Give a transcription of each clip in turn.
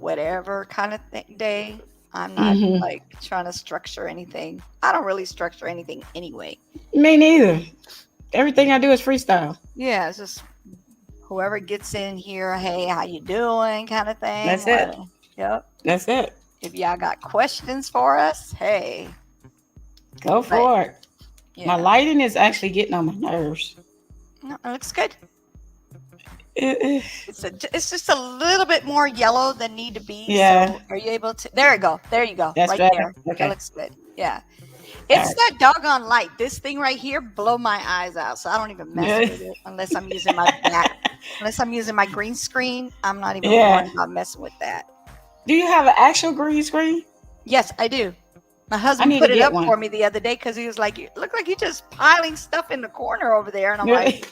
whatever kind of day. I'm not Hmm. like trying to structure anything. I don't really structure anything anyway. Me neither. Everything I do is freestyle. Yeah, it's just whoever gets in here, hey, how you doing, kind of thing. That's it. Yep. That's it. If y'all got questions for us, hey, Go but for it. My yeah, lighting is actually getting on my nerves. no, it looks good. Eh, It's just a little bit more yellow than need to be. yeah, So are you able to? There you go. There you go. that's Right better. there. That Okay. looks good. Yeah. All It's right. that doggone light. This thing right here blow my eyes out. So I don't even mess Yeah. with it unless I'm using my back. Unless I'm using my green screen, I'm not even Yeah. worried about messing with that. Do you have an actual green screen? Yes, I do. My I husband need to put it get up one. for me the other day because he was like, "You look like you're just piling stuff in the corner over there," and I'm Yeah. like,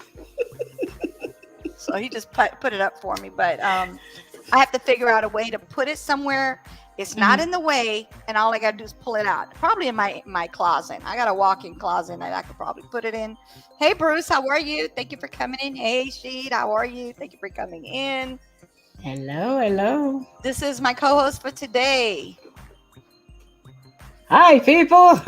so he just put it up for me. But I have to figure out a way to put it somewhere. It's not Mhm. in the way, and all I gotta do is pull it out. Probably in my closet. I got a walk-in closet, and I could probably put it in. Hey, Bruce, how are you? Thank you for coming in. Hey, Sheed, how are you? Thank you for coming in. Hello, hello. This is my co-host for today. Hi, people.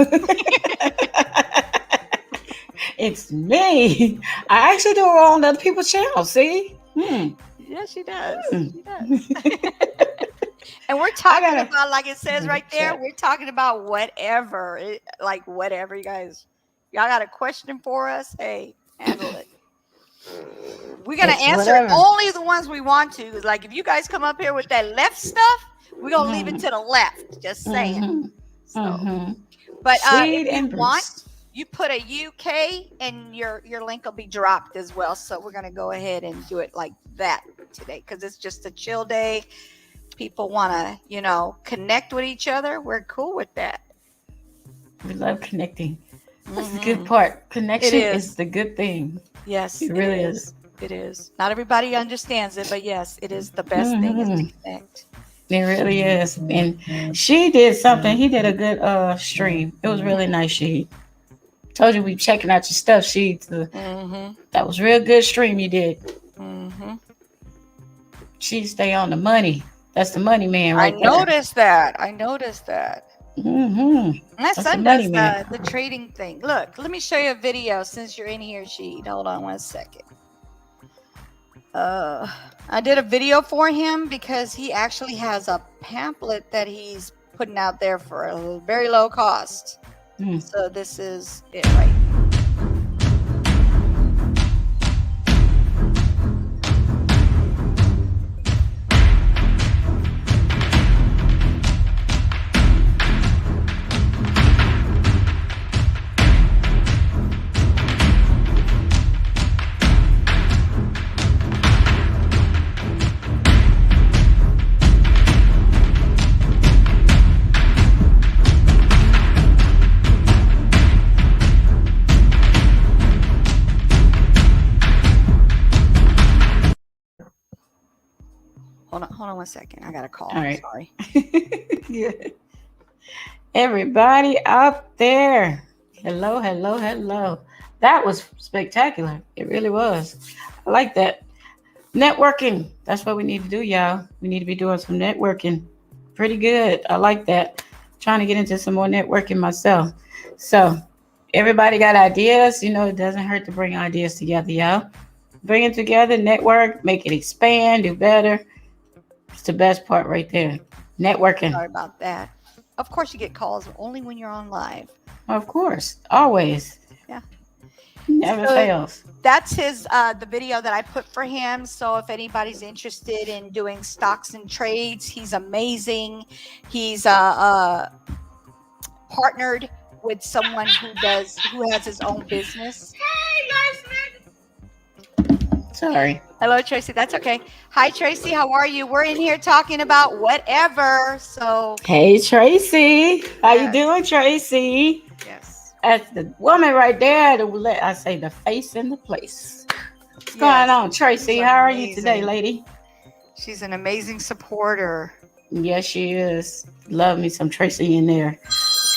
It's me. I actually do it on other people's channels. See? Yes, she does. Hmm. She does. And we're I talking gotta about, like it says right there, check. we're talking about whatever. Like whatever, you guys. Y'all got a question for us? Hey, handle it. We're gonna It's answer whatever. only the ones we want to. 'Cause, like if you guys come up here with that left stuff, we're gonna leave it Hmm. to the left. Just saying. Hmm. So, Hmm. but if Sheed you and want, Bruce. you put a UK and your link will be dropped as well. So we're gonna go ahead and do it like that today because it's just a chill day. People want to, connect with each other. We're cool with that. We love connecting. That's the good Hmm. part. It Connection is. is the good thing. Yes, It it really is. is. It is. Not everybody understands it, but yes, it is the best thing is to Hmm. connect. It really is. And she did something. He did a good stream. It was really nice. She told you we checking out your stuff. Hmm. That was real good stream you did. Hmm. She stay on the money. That's the money man I right there. noticed that. I noticed that. Hmm. My That's the son money does man. the trading thing. Look, let me show you a video since you're in here, Sheed. Hold on one second. Uh, I did a video for him because he actually has a pamphlet that he's putting out there for a very low cost. Mm. So this is it right. Hold on one second. I got a All call. right. Sorry. Good. Everybody out there. Hello, hello, hello. That was spectacular. It really was. I like that. Networking. That's what we need to do, y'all. We need to be doing some networking. Pretty good. I like that. Trying to get into some more networking myself. So, everybody got ideas. It doesn't hurt to bring ideas together, y'all. Bring it together, network, make it expand, do better. It's the best part right there. Networking. Sorry about that. Of course, you get calls only when you're on live. Of course. Always. Yeah. Never So fails. that's his the video that I put for him. So if anybody's interested in doing stocks and trades, he's amazing. He's partnered with someone who has his own business. Sorry. Hello, Tracy. That's okay. Hi, Tracy. How are you? We're in here talking about whatever. So Hey Tracy. How you yes, doing, Tracy? yes, That's the woman right there that will let I say the face in the place. What's going yes. on, She's Tracy? How are you today, amazing. lady? She's an amazing supporter. Yes, she is. Love me some Tracy in there.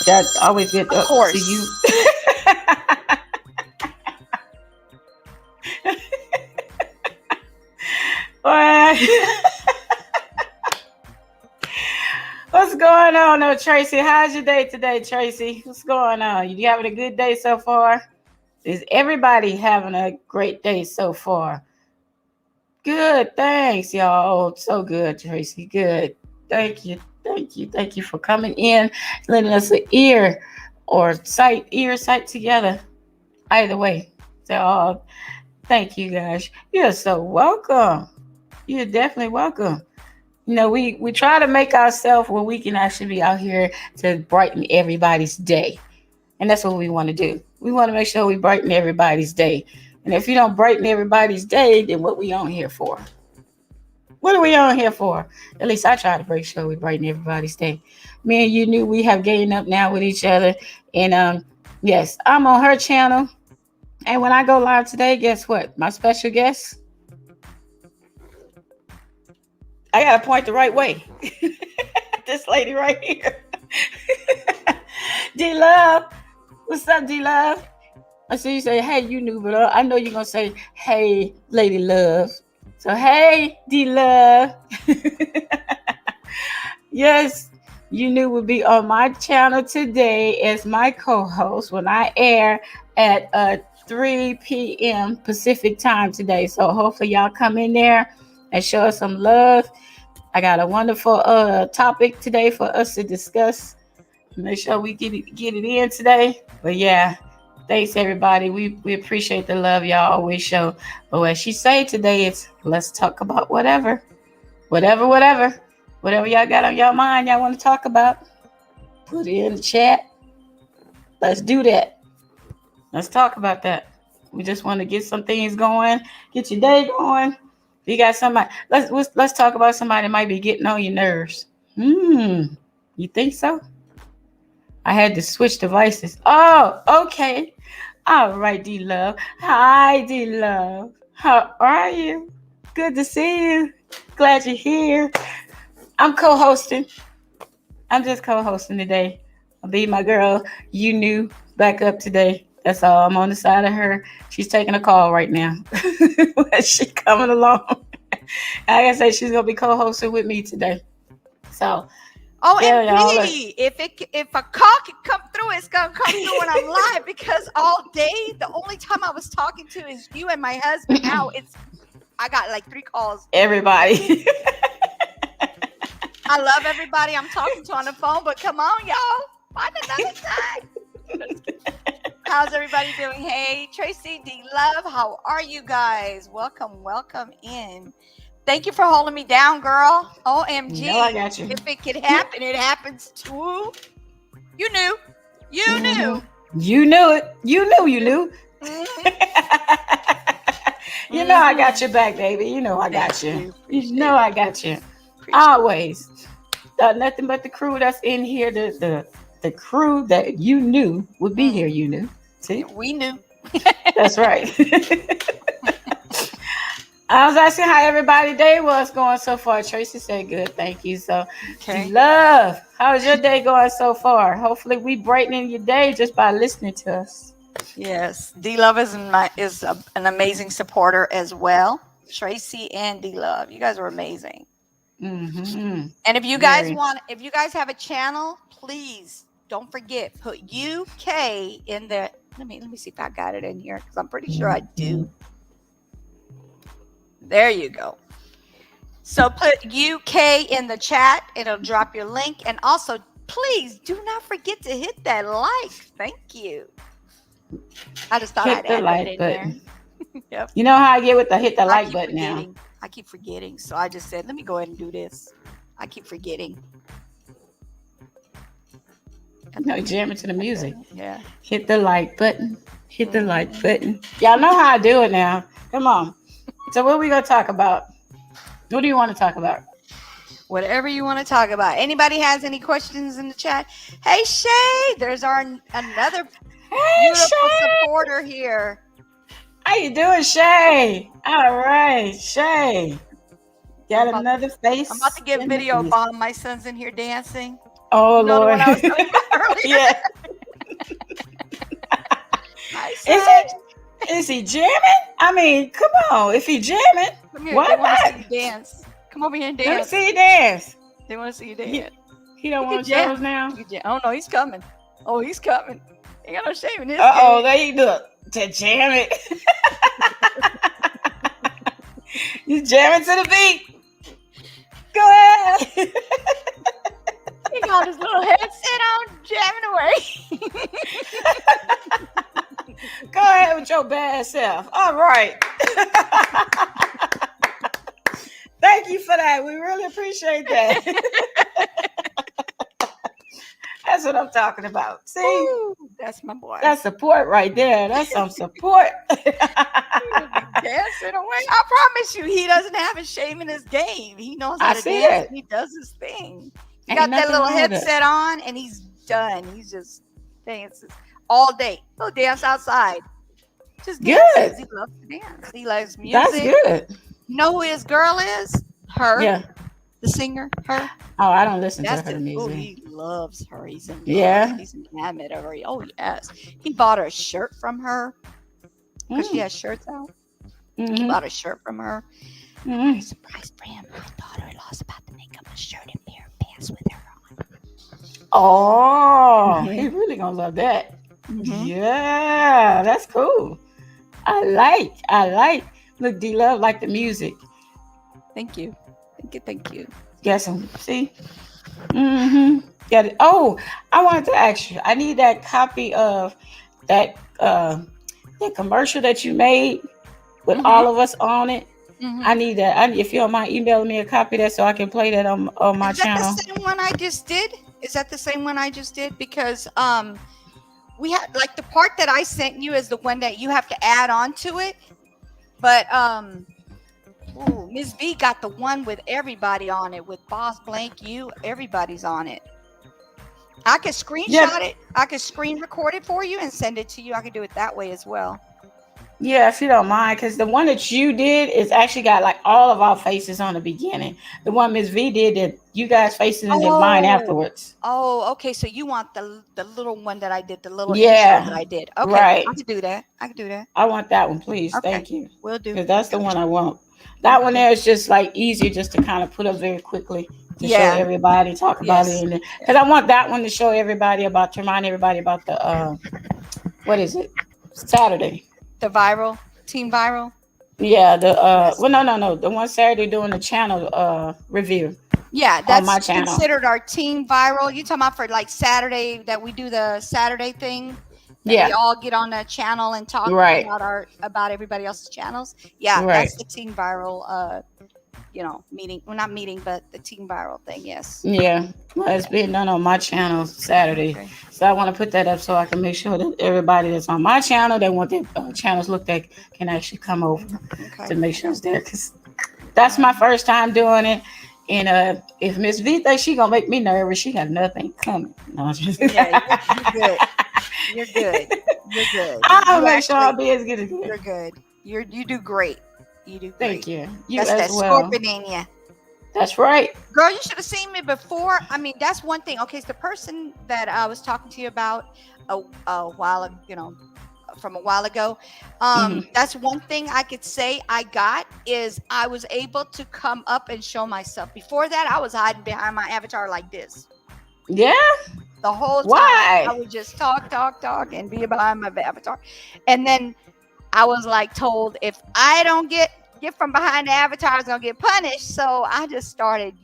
Got always get Of up to you. course. Boy. What's going on, though, Tracy? How's your day today, Tracy? What's going on? You having a good day so far? Is everybody having a great day so far? Good, thanks, y'all. Oh, so good, Tracy. Good. Thank you. Thank you. Thank you for coming in, letting us an ear or sight together. Either way. So, thank you, guys. You're so welcome. You're definitely welcome. You know, we try to make ourselves where we can actually be out here to brighten everybody's day. And that's what we want to do. We want to make sure we brighten everybody's day. And if you don't brighten everybody's day, then what we on here for? What are we on here for? At least I try to make sure we brighten everybody's day. Me and you knew we have gained up now with each other. And yes, I'm on her channel. And when I go live today, guess what? My special guest, I got to point the right way. This lady right here. D-Love. What's up, D-Love? I see you say, hey, you knew, but I know you're going to say, hey, Lady Love. So, hey, D-Love. Yes, you knew would be on my channel today as my co-host when I air at 3 p.m. Pacific time today. So hopefully y'all come in there and show us some love. I got a wonderful topic today for us to discuss. Make sure we get it in today. But yeah, thanks everybody. We appreciate the love y'all always show. But what she say today is let's talk about whatever y'all got on your mind y'all want to talk about. Put it in the chat. Let's do that. Let's talk about that. We just want to get some things going, get your day going. If you got somebody, let's talk about somebody that might be getting on your nerves. You think so? I had to switch devices. Oh, okay. All right, D-Love. Hi, D-Love. How are you? Good to see you. Glad you're here. I'm co-hosting. I'm just co-hosting today. I'll be my girl, you knew, back up today. That's all. I'm on the side of her. She's taking a call right now. She coming along. Like I said, she's gonna be co-hosting with me today. So, OMG, if a call can come through, it's gonna come through when I'm live because all day the only time I was talking to is you and my husband. Now I got like 3 calls. Everybody. I love everybody I'm talking to on the phone, but come on, y'all, find another time. How's everybody doing? Hey, Tracy, D-Love, how are you guys? Welcome in. Thank you for holding me down, girl. OMG. No, I got you. If it could happen, it happens too. You knew. You knew. You knew it. You knew. Mm-hmm. You know I got your back, baby. You know I got you. You know I got you. Always. Nothing but the crew that's in here. The crew that you knew would be here. You knew. See? We knew. That's right. I was asking how everybody's day was going so far. Tracy said good, thank you. So, Okay. Love, how's your day going so far? Hopefully we brightening your day just by listening to us. Yes, D-Love is an amazing supporter as well. Tracy and D-Love, you guys are amazing. Mm-hmm. And if you guys if you guys have a channel, please don't forget, put UK in there. Let me see if I got it in here because I'm pretty sure I do. There you go. So put UK in the chat. It'll drop your link. And also, please do not forget to hit that like. Thank you. I just thought I'd add that in there. Yep. You know how I get with the hit the like button now. I keep forgetting. So I just said, let me go ahead and do this. I keep forgetting. No, jamming to the music. Yeah. Hit the like button. Hit the like button. Y'all know how I do it now. Come on. So what are we going to talk about? What do you want to talk about? Whatever you want to talk about. Anybody has any questions in the chat? Hey, Shay. There's another beautiful supporter here. How you doing, Shay? All right, Shay. Got another face. I'm about to get video bomb. My son's in here dancing. Oh, Lord. What I was talking about earlier. Yeah. Is he jamming? I mean, come on. If he jamming, come here, why they want not? to see you dance. Come over here and dance. Let me see you dance. They want to see you dance. He don't He want could to show jam. us now. He could jam. Oh no, he's coming. Oh, he's coming. Ain't got no shame in this Oh, game. there you do to jam it. You jam it to the beat. Go ahead. He got his little headset on, jamming away. Go ahead with your bad self. All right. Thank you for that. We really appreciate that. That's what I'm talking about. See, Ooh, that's my boy. that's support right there. That's some support. Dancing away. I promise you, he doesn't have a shame in his game. He knows how I to see dance. it. He does his thing. He Ain't got that nothing little wrong with it. headset on, and he's done. He's just dances all day. He'll dance outside. Just Good. dances. He loves to dance. He likes music. That's good. You know who his girl is? Her. Yeah. The singer. Her. Oh, I don't listen That's to her it. Oh, music. he loves her. He's in love. Yeah. He's enamored of her. Oh, yes. He bought her a shirt from her because she has shirts out. He Mhm. bought a shirt from her. Mhm. Surprise for him. My daughter-in-law's about to make him a shirt and pair of pants with her on. Oh, Mhm. he really gonna love that. Mhm. Yeah, that's cool. I like. Look, D Love like the music. Thank you. Thank you. Get some. See. Got it. Oh, I wanted to ask you. I need that copy of that that commercial that you made with Mhm. all of us on it. Mhm. I need that. If you don't mind emailing me a copy of that so I can play that on my Is that channel. the same one I just did? Is that the same one I just did? Because we had like the part that I sent you is the one that you have to add on to it. But Ms. V got the one with everybody on it, with Boss Blank, you, everybody's on it. I could screenshot it. I could screen record it for you and send it to you. I could do it that way as well. Yeah, if you don't mind, because the one that you did is actually got like all of our faces on the beginning. The one Miss V did, that you guys faces and then mine afterwards. Oh, okay. So you want the little one that I did, the little Yeah, intro that I did. Okay, right. I could do that. I want that one, please. Okay. Thank you. Will do. Because that's the one I want. That one there is just like easier just to kind of put up very quickly to show everybody, talk about it. Because I want that one to show everybody about, to remind everybody about the, what is it? Saturday. The viral, Team Viral. Yeah, the well, no, the one Saturday doing the channel review. Yeah, that's my channel. Considered our Team Viral. You talking about for like Saturday that we do the Saturday thing? Yeah, we all get on the channel and talk right. about everybody else's channels. Yeah, right. That's the Team Viral. Meeting. Well, not meeting, but the Team Viral thing. Yes. Yeah, well, it's being done on my channel Saturday, so I want to put that up so I can make sure that everybody that's on my channel that want their channels looked at can actually come over to make sure it's there. Because that's my first time doing it, and if Miss V thinks she gonna make me nervous, she got nothing coming. No, just yeah, you're good. You're good. I'll make sure I'll be as good as good. You're good. You do great. You do great. Thank you. You that's as that well. Scorpion in you. That's right. Girl, you should have seen me before. I mean, that's one thing. Okay, so the person that I was talking to you about a while ago, that's one thing I could say I got is I was able to come up and show myself. Before that, I was hiding behind my avatar like this. Yeah. The whole time. Why? I would just talk and be behind my avatar. And then I was like told if I don't get from behind the avatar, I was gonna get punished. So I just started.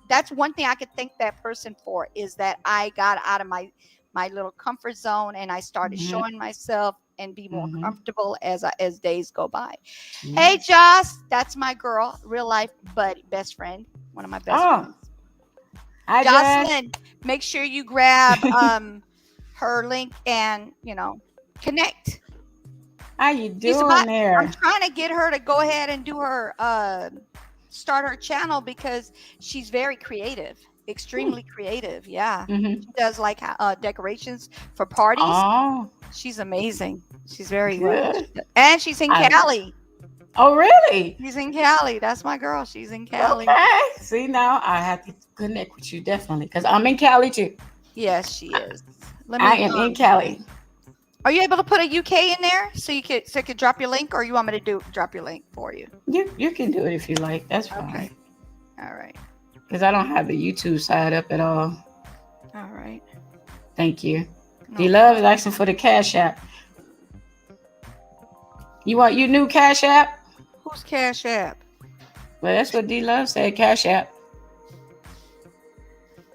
That's one thing I could thank that person for, is that I got out of my little comfort zone and I started showing myself and be more comfortable as days go by. Hey, Joss, that's my girl, real life buddy, best friend, one of my best friends. Hi, Jocelyn, make sure you grab her link and connect. How you doing there? I'm trying to get her to go ahead and do her start her channel because she's very creative, extremely creative. Yeah, she does like decorations for parties. Oh, she's amazing. She's very good, and she's in Cali. Oh, really? She's in Cali. That's my girl. She's in Cali. Okay. See, now I have to connect with you definitely because I'm in Cali too. Yes, she is. I am in Cali. Are you able to put a UK in there so you could drop your link, or you want me to drop your link for you? You can do it if you like. That's fine. Okay. All right. because I don't have the YouTube side up at all. All right. Thank you. No D Love is asking for the Cash App. You want your new Cash App? Who's Cash App? Well, that's what D Love said. Cash App.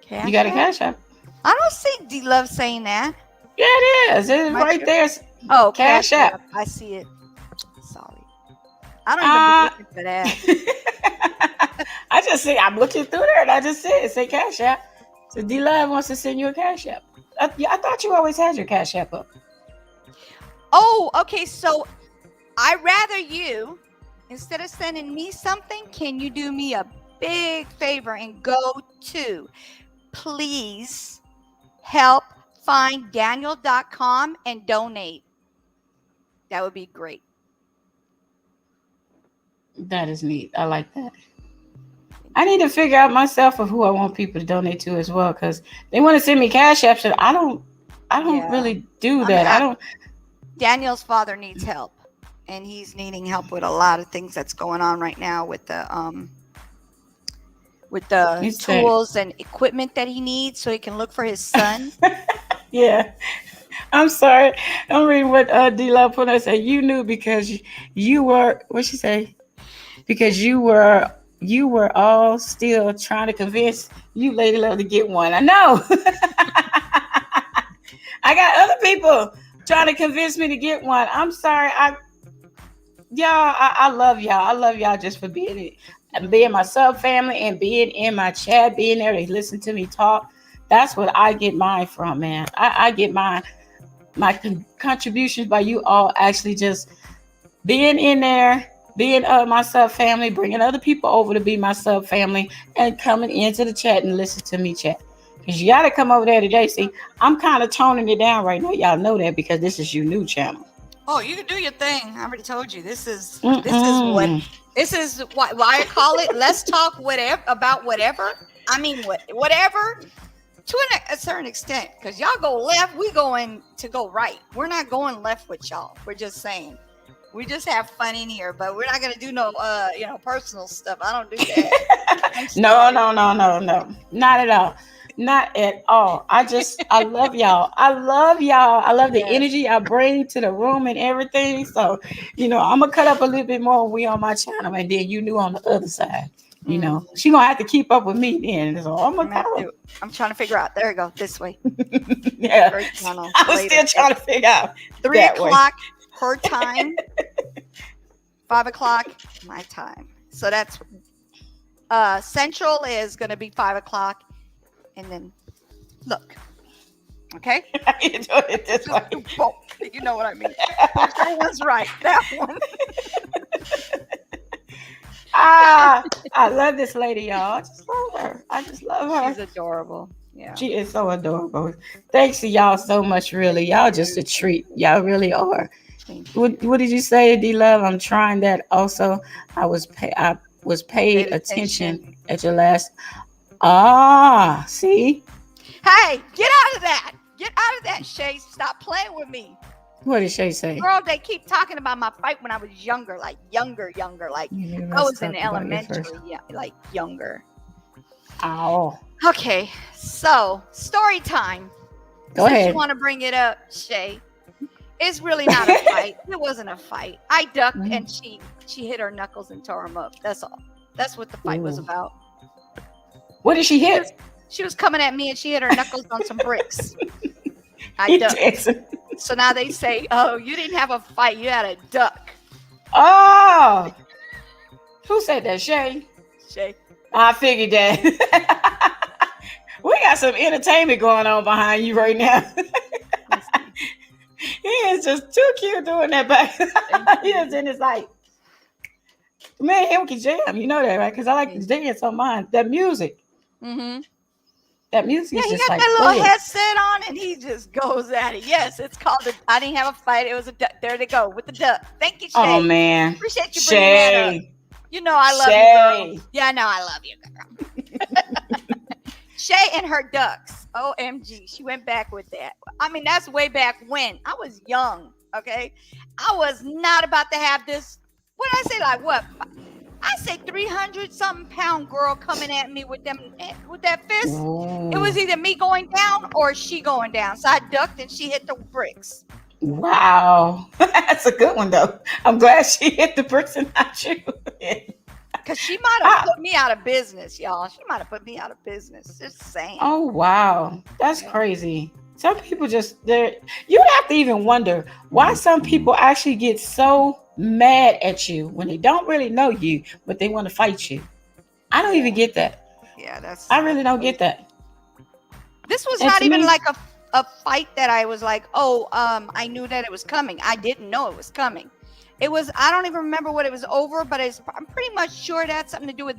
Cash You got a App? Cash App? I don't see D Love saying that. Yeah, it is. It's Am I right sure? there. Oh, Cash App. I see it. Sorry. I don't even be looking for that. I just see. I'm looking through there, and I just see it say Cash App. So D Love wants to send you a Cash App. I thought you always had your Cash App up. Oh, okay. So I'd rather you, instead of sending me something, can you do me a big favor and go to please help find Daniel.com and donate? That would be great. That is neat. I like that. I need to figure out myself of who I want people to donate to as well, because they want to send me Cash Apps, and I don't Yeah. really do that. I don't. Daniel's father needs help, and he's needing help with a lot of things that's going on right now with the He's saying- tools and equipment that he needs so he can look for his son. Yeah. I'm sorry. I'm reading what D Love put. I said you knew because you were. What she say? Because you were all still trying to convince you, Lady Love, to get one. I know. I got other people trying to convince me to get one. I'm sorry. I love y'all. I love y'all just for being my sub family and being in my chat, being there to listen to me talk. That's what I get mine from, man. I get my contributions by you all actually just being in there, being my sub family, bringing other people over to be my sub family, and coming into the chat and listen to me chat. Because you got to come over there today. See, I'm kind of toning it down right now. Y'all know that because this is your new channel. Oh, you can do your thing. I already told you. This is Mm-mm. why I call it. Let's talk whatever about whatever. I mean, whatever to a certain extent. Because y'all go left, we going to go right. We're not going left with y'all. We're just saying. We just have fun in here, but we're not gonna do no personal stuff. I don't do that. No, not at all. Not at all. I love y'all. I love y'all. I love the energy I bring to the room and everything. So, I'm gonna cut up a little bit more when we on my channel, and then on the other side. She gonna have to keep up with me then. So I'm trying to figure out. There we go. This way. Yeah. I was still trying to figure out. 3 o'clock her time. 5 o'clock my time. So that's Central is gonna be 5 o'clock. And then look, okay? You doing it this way. You know what I mean. That one's right. That one. I love this lady, y'all. I just love her. She's adorable. Yeah. She is so adorable. Thanks to y'all so much, really. Y'all just a treat. Y'all really are. What did you say, D Love? I'm trying that also. I was paid attention at your last. See? Hey, get out of that. Get out of that, Shay. Stop playing with me. What did Shay say? Girl, they keep talking about my fight when I was younger, like younger. Like I was in elementary, like younger. Oh. Okay, so story time. Go ahead. You want to bring it up, Shay? It's really not a fight. It wasn't a fight. I ducked and she hit her knuckles and tore them up. That's all. That's what the fight was about. What did she hit? She was coming at me and she hit her knuckles on some bricks. I ducked. So now they say, "Oh, you didn't have a fight. You had a duck." Oh, who said that? Shay. Shay. I figured that. We got some entertainment going on behind you right now. He is just too cute doing that back. He is in his like, man, him can jam. You know that, right? Because I like to dance on mine. That music. Mm-hmm. That music is just he got like that little headset on and he just goes at it. Yes, it's called I didn't have a fight. It was a duck. There they go with the duck. Thank you, Shay. Oh, man. Appreciate you bringing that up. You know I love you, girl. Yeah, I know I love you, girl. Shay and her ducks. OMG. She went back with that. I mean, that's way back when. I was young, okay? I was not about to have this. What did I say? Like, what? I say 300 something pound girl coming at me with that fist. It was Ooh. either me going down or she going down. So I ducked and she hit the bricks. Wow. That's a good one though. I'm glad she hit the bricks and not you. Cause she might have Ah, put me out of business, y'all. She might have put me out of business. Just saying. oh wow. That's Yeah. crazy. Some people just they're you have to even wonder why some people actually get so mad at you when they don't really know you, but they want to fight you. I don't even Yeah. get that. Yeah, I that's really don't crazy. get that. This was And not to even me, like a fight that I was like, oh, I knew that it was coming. I didn't know it was coming. It was, I don't even remember what it was over, but I'm pretty much sure it had something to do with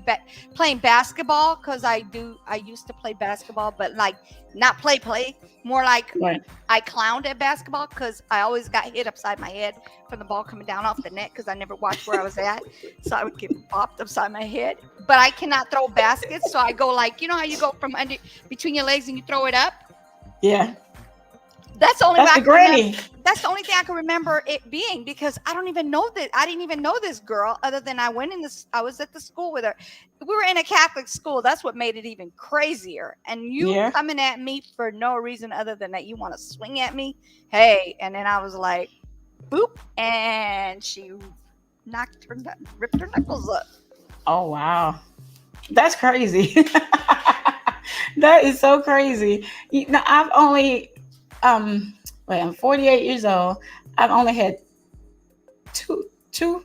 playing basketball because I used to play basketball, but like not play, more like right. I clowned at basketball because I always got hit upside my head from the ball coming down off the net because I never watched where I was at. So I would get popped upside my head. But I cannot throw baskets. So I go like, you know how you go from under between your legs and you throw it up? Yeah. That's the only way That's I the can remember. granny. That's the only thing I can remember it being because I don't even know that. I didn't even know this girl other than I went in this. I was at the school with her. We were in a Catholic school. That's what made it even crazier. And you Yeah. coming at me for no reason other than that you want to swing at me. Hey, and then I was like, boop, and she ripped her knuckles up. Oh wow. That's crazy. That is so crazy. You know, I've only wait, I'm 48 years old. I've only had two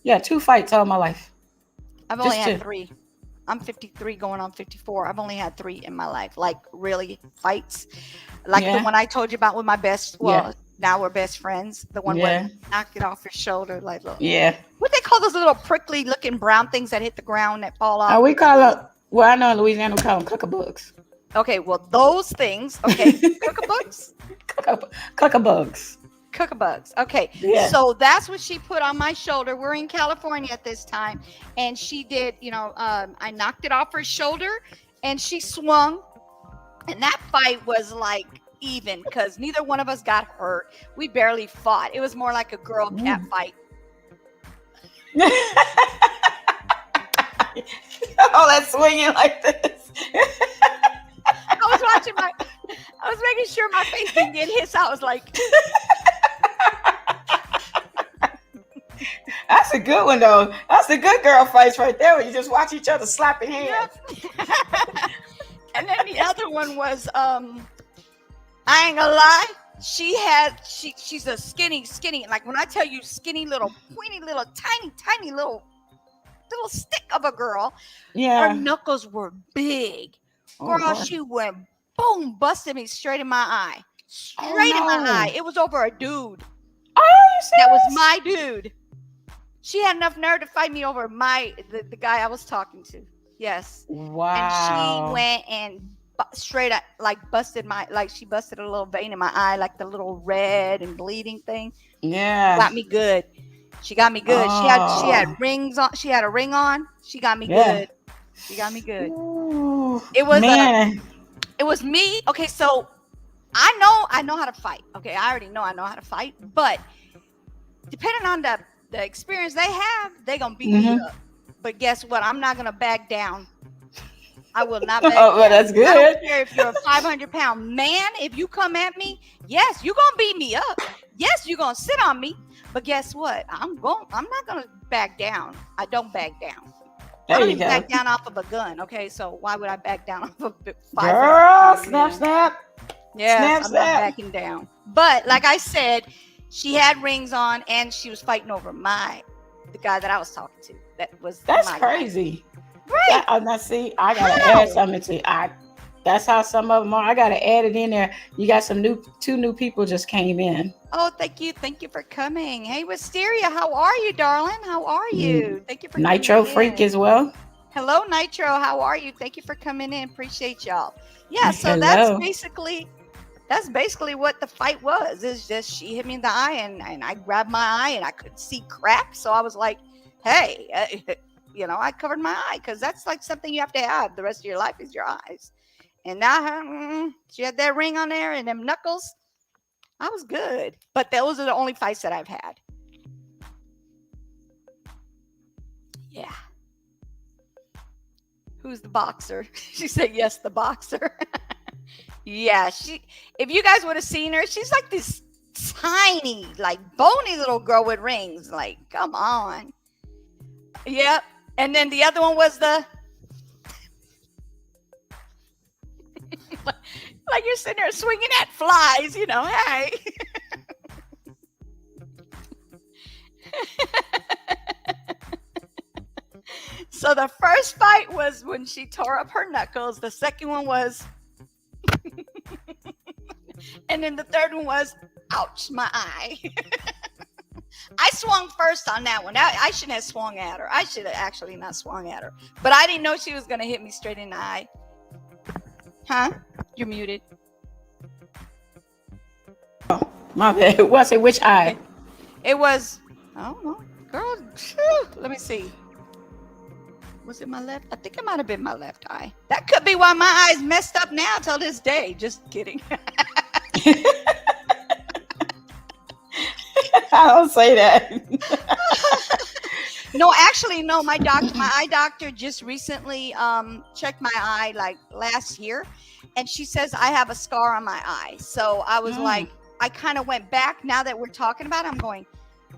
yeah, two fights all my life. I've only Just had two. three. I'm 53 going on 54. I've only had three in my life, like really fights. Like the Yeah. one I told you about with my best, Yeah. well, now we're best friends. The one where Yeah. knocked it off your shoulder, like look. Yeah. What they call those little prickly looking brown things that hit the ground that fall off We your call shoes? them, well, I know in Louisiana we call them cuckabugs. Okay, well those things, okay, cookabooks, Cuckabugs. cookabugs. Okay, Yeah. so that's what she put on my shoulder. We're in California at this time, and she did. I knocked it off her shoulder, and she swung. And that fight was like even because neither one of us got hurt. We barely fought. It was more like a girl cat Mm. fight. All that swinging like this. I was making sure my face didn't get hit. So I was like, That's a good one though. That's the good girl fights right there when you just watch each other slapping hands. yep. And then the other one was, I ain't gonna lie. She's a skinny, like when I tell you skinny little, pointy little, tiny little stick of a girl. Her Yeah. knuckles were big. Oh Girl, Lord. she went boom, busted me straight in my eye. Oh Straight in my eye. no. It was over a dude. Are you That was serious? my dude. She had enough nerve to fight me over the guy I was talking to. Yes. Wow. And she went and straight up she busted a little vein in my eye, like the little red and bleeding thing. Yeah. Got me good. She got me good. She had Oh. rings on. She had a ring on. She got me Yeah. good. She got me good. Ooh, It was man. it was me. Okay, so I know how to fight. Okay, I already know I know how to fight, but depending on the experience they have, they're gonna beat me Mhm. up. But guess what? I'm not gonna back down. I will not back Oh, well, down. that's I good. don't care if you're a 500-pound man. If you come at me, yes, you're gonna beat me up. Yes, you're gonna sit on me. But guess what? I'm not gonna back down. I don't back down. I There don't you even go. back down off of a gun. Okay, so why would I back down off of a 500 Girl, pound snap, man? snap. Yes, Snap, I'm not snap. backing down. But like I said, she had rings on and she was fighting over the guy that I was talking to. That was That's my guy. crazy. Right. Now see, I gotta How? add something to that's how some of them are. I gotta add it in there. You got two new people just came in. Oh, thank you. Thank you for coming. Hey, Wisteria, how are you, darling? How are you? Thank you for Nitro coming Freak in. as well. Hello, Nitro. How are you? Thank you for coming in. Appreciate y'all. Yeah, so Hello. that's basically what the fight was. It's just she hit me in the eye and I grabbed my eye and I could see crap. So I was like, hey, I covered my eye because that's like something you have to have the rest of your life is your eyes. And now she had that ring on there and them knuckles. I was good. But those are the only fights that I've had. Yeah. Who's the boxer? She said, yes, the boxer. Yeah, if you guys would have seen her, she's like this tiny, like bony little girl with rings. Like, come on. Yep. And then the other one was the like you're sitting there swinging at flies, hey. So the first fight was when she tore up her knuckles. The second one was and then the third one was, ouch, my eye. I swung first on that one. I shouldn't have swung at her. I should have actually not swung at her. But I didn't know she was going to hit me straight in the eye. Huh? You're muted. Oh, my bad. Was it which eye? It was, I don't know. Girl, phew, let me see. Was it my left? I think it might have been my left eye. That could be why my eye's messed up now till this day. Just kidding. I don't say that. No, actually, no. My eye doctor just recently checked my eye like last year, and she says I have a scar on my eye. So I was like, I kind of went back. Now that we're talking about it, I'm going,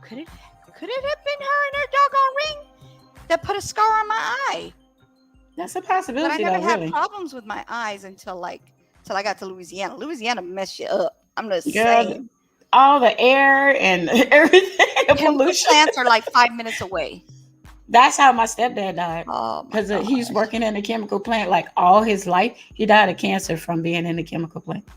could it have been her and her doggone ring that put a scar on my eye? That's a possibility. But I never had problems with my eyes until I got to Louisiana. Louisiana messed you up. I'm just saying. All the air and everything, the pollution. Plants are like 5 minutes away. That's how my stepdad died. Oh, because he's working in a chemical plant like all his life. He died of cancer from being in the chemical plant.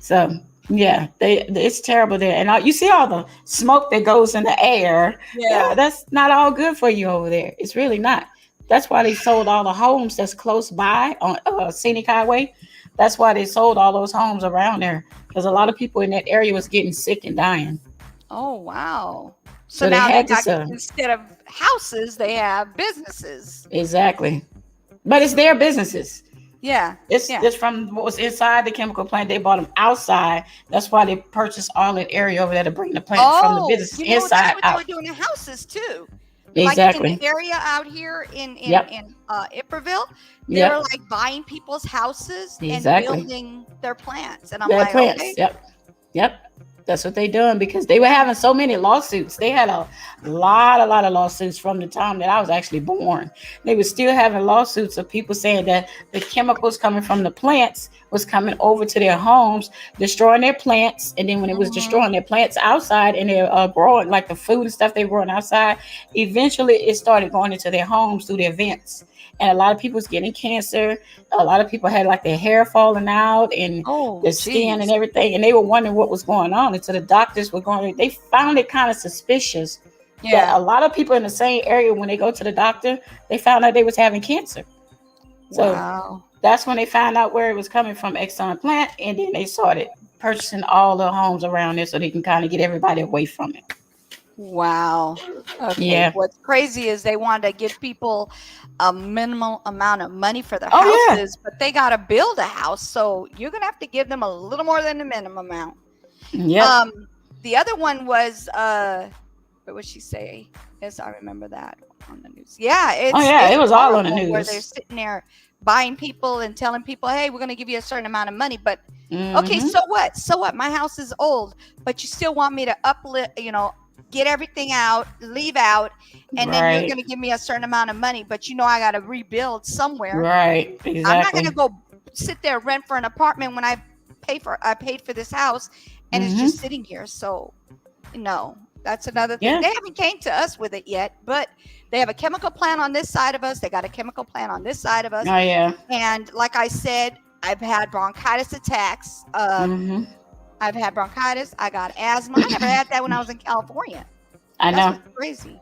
So yeah, it's terrible there. And you see all the smoke that goes in the air. Yeah, that's not all good for you over there. It's really not. That's why they sold all the homes that's close by on Scenic Highway. That's why they sold all those homes around there, because a lot of people in that area was getting sick and dying. Oh, wow. So now they got, instead of houses, they have businesses. Exactly. But it's their businesses. Yeah. It's from what was inside the chemical plant. They bought them outside. That's why they purchased all that area over there to bring the plant from the business inside that's what out. they were doing in houses too. Exactly. Like in the area out here in Iberville, they were like buying people's houses and building their plants. And I'm like, plants. Okay. Yep. That's what they're doing, because they were having so many lawsuits. They had a lot of lawsuits from the time that I was actually born. They were still having lawsuits of people saying that the chemicals coming from the plants was coming over to their homes, destroying their plants. And then when it was destroying their plants outside and they're growing, like the food and stuff they were growing outside, eventually it started going into their homes through their vents. And a lot of people was getting cancer. A lot of people had like their hair falling out and their skin and everything. And they were wondering what was going on. And so the doctors were they found it kind of suspicious that a lot of people in the same area, when they go to the doctor, they found out they was having cancer. So that's when they found out where it was coming from, Exxon plant. And then they started purchasing all the homes around there so they can kind of get everybody away from it. Wow. Okay. Yeah. What's crazy is they wanted to give people a minimal amount of money for their houses, but they got to build a house. So you're going to have to give them a little more than the minimum amount. Yeah. The other one was, what would she say? Yes, I remember that on the news. Yeah. It was all on the news. Where they're sitting there buying people and telling people, hey, we're going to give you a certain amount of money. But okay, so what? So what? My house is old, but you still want me to uplift, get everything out, leave out, and then you're going to give me a certain amount of money, but I got to rebuild somewhere. Right. Exactly. I'm not going to go sit there, rent for an apartment when I paid for this house and it's just sitting here. So no, that's another thing. They haven't came to us with it yet, but they have a chemical plant on this side of us. They got a chemical plant on this side of us. Oh yeah. And like I said, I've had bronchitis attacks. I've had bronchitis. I got asthma. I never had that when I was in California. I know. That's crazy.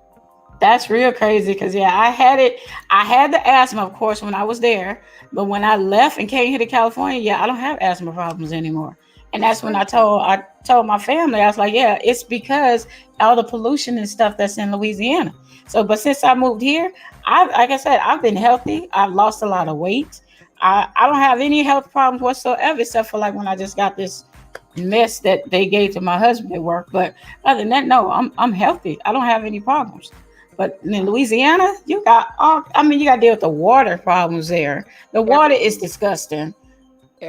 That's real crazy because I had it. I had the asthma, of course, when I was there. But when I left and came here to California, I don't have asthma problems anymore. And that's when I told my family, I was like, it's because all the pollution and stuff that's in Louisiana. So, but since I moved here, like I said, I've been healthy. I've lost a lot of weight. I don't have any health problems whatsoever, except for like when I just got this mess that they gave to my husband at work. But other than that, no, I'm healthy. I don't have any problems. But in Louisiana, you got all. I mean, you got to deal with the water problems there. The water is Everything. disgusting,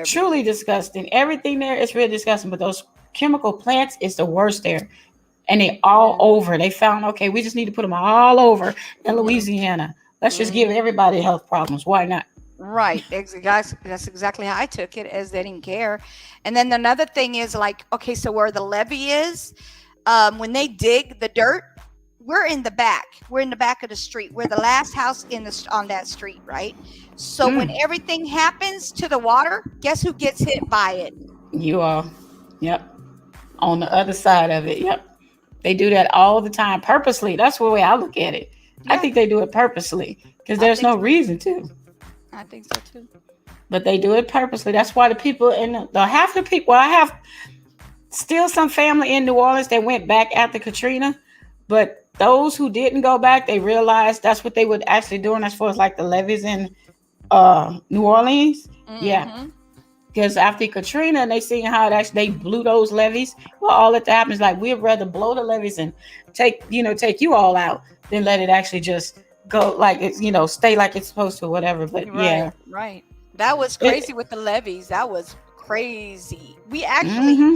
truly Everything. disgusting. Everything there is really disgusting. But those chemical plants is the worst there, and they all Yeah. over. They found okay, we just need to put them all over in Hmm. Louisiana. Let's just give Hmm. everybody health problems. Why not? Right. That's exactly how I took it, as they didn't care. And then another thing is like, okay, so where the levee is, when they dig the dirt, we're in the back. We're in the back of the street. We're the last house on that street, right? So when Mm, everything happens to the water, guess who gets hit by it? you all, yep, on the other side of it. Yep, they do that all the time, purposely. That's the way I look at it. I Yeah, think they do it purposely because I there's think no so. reason to. I think so too. But they do it purposely. That's why the people in the half the people. Well, I have still some family in New Orleans that went back after Katrina, but those who didn't go back, they realized that's what they were actually doing as far as like the levees in New Orleans. Yeah, Hmm. because after Katrina, they seen how it actually they blew those levees. Well, all that happens like we'd rather blow the levees and take you all out than let it actually just go like it's stay like it's supposed to, whatever. But Right, yeah, right. That was crazy it. with the levees. That was crazy. We actually Mm-hmm.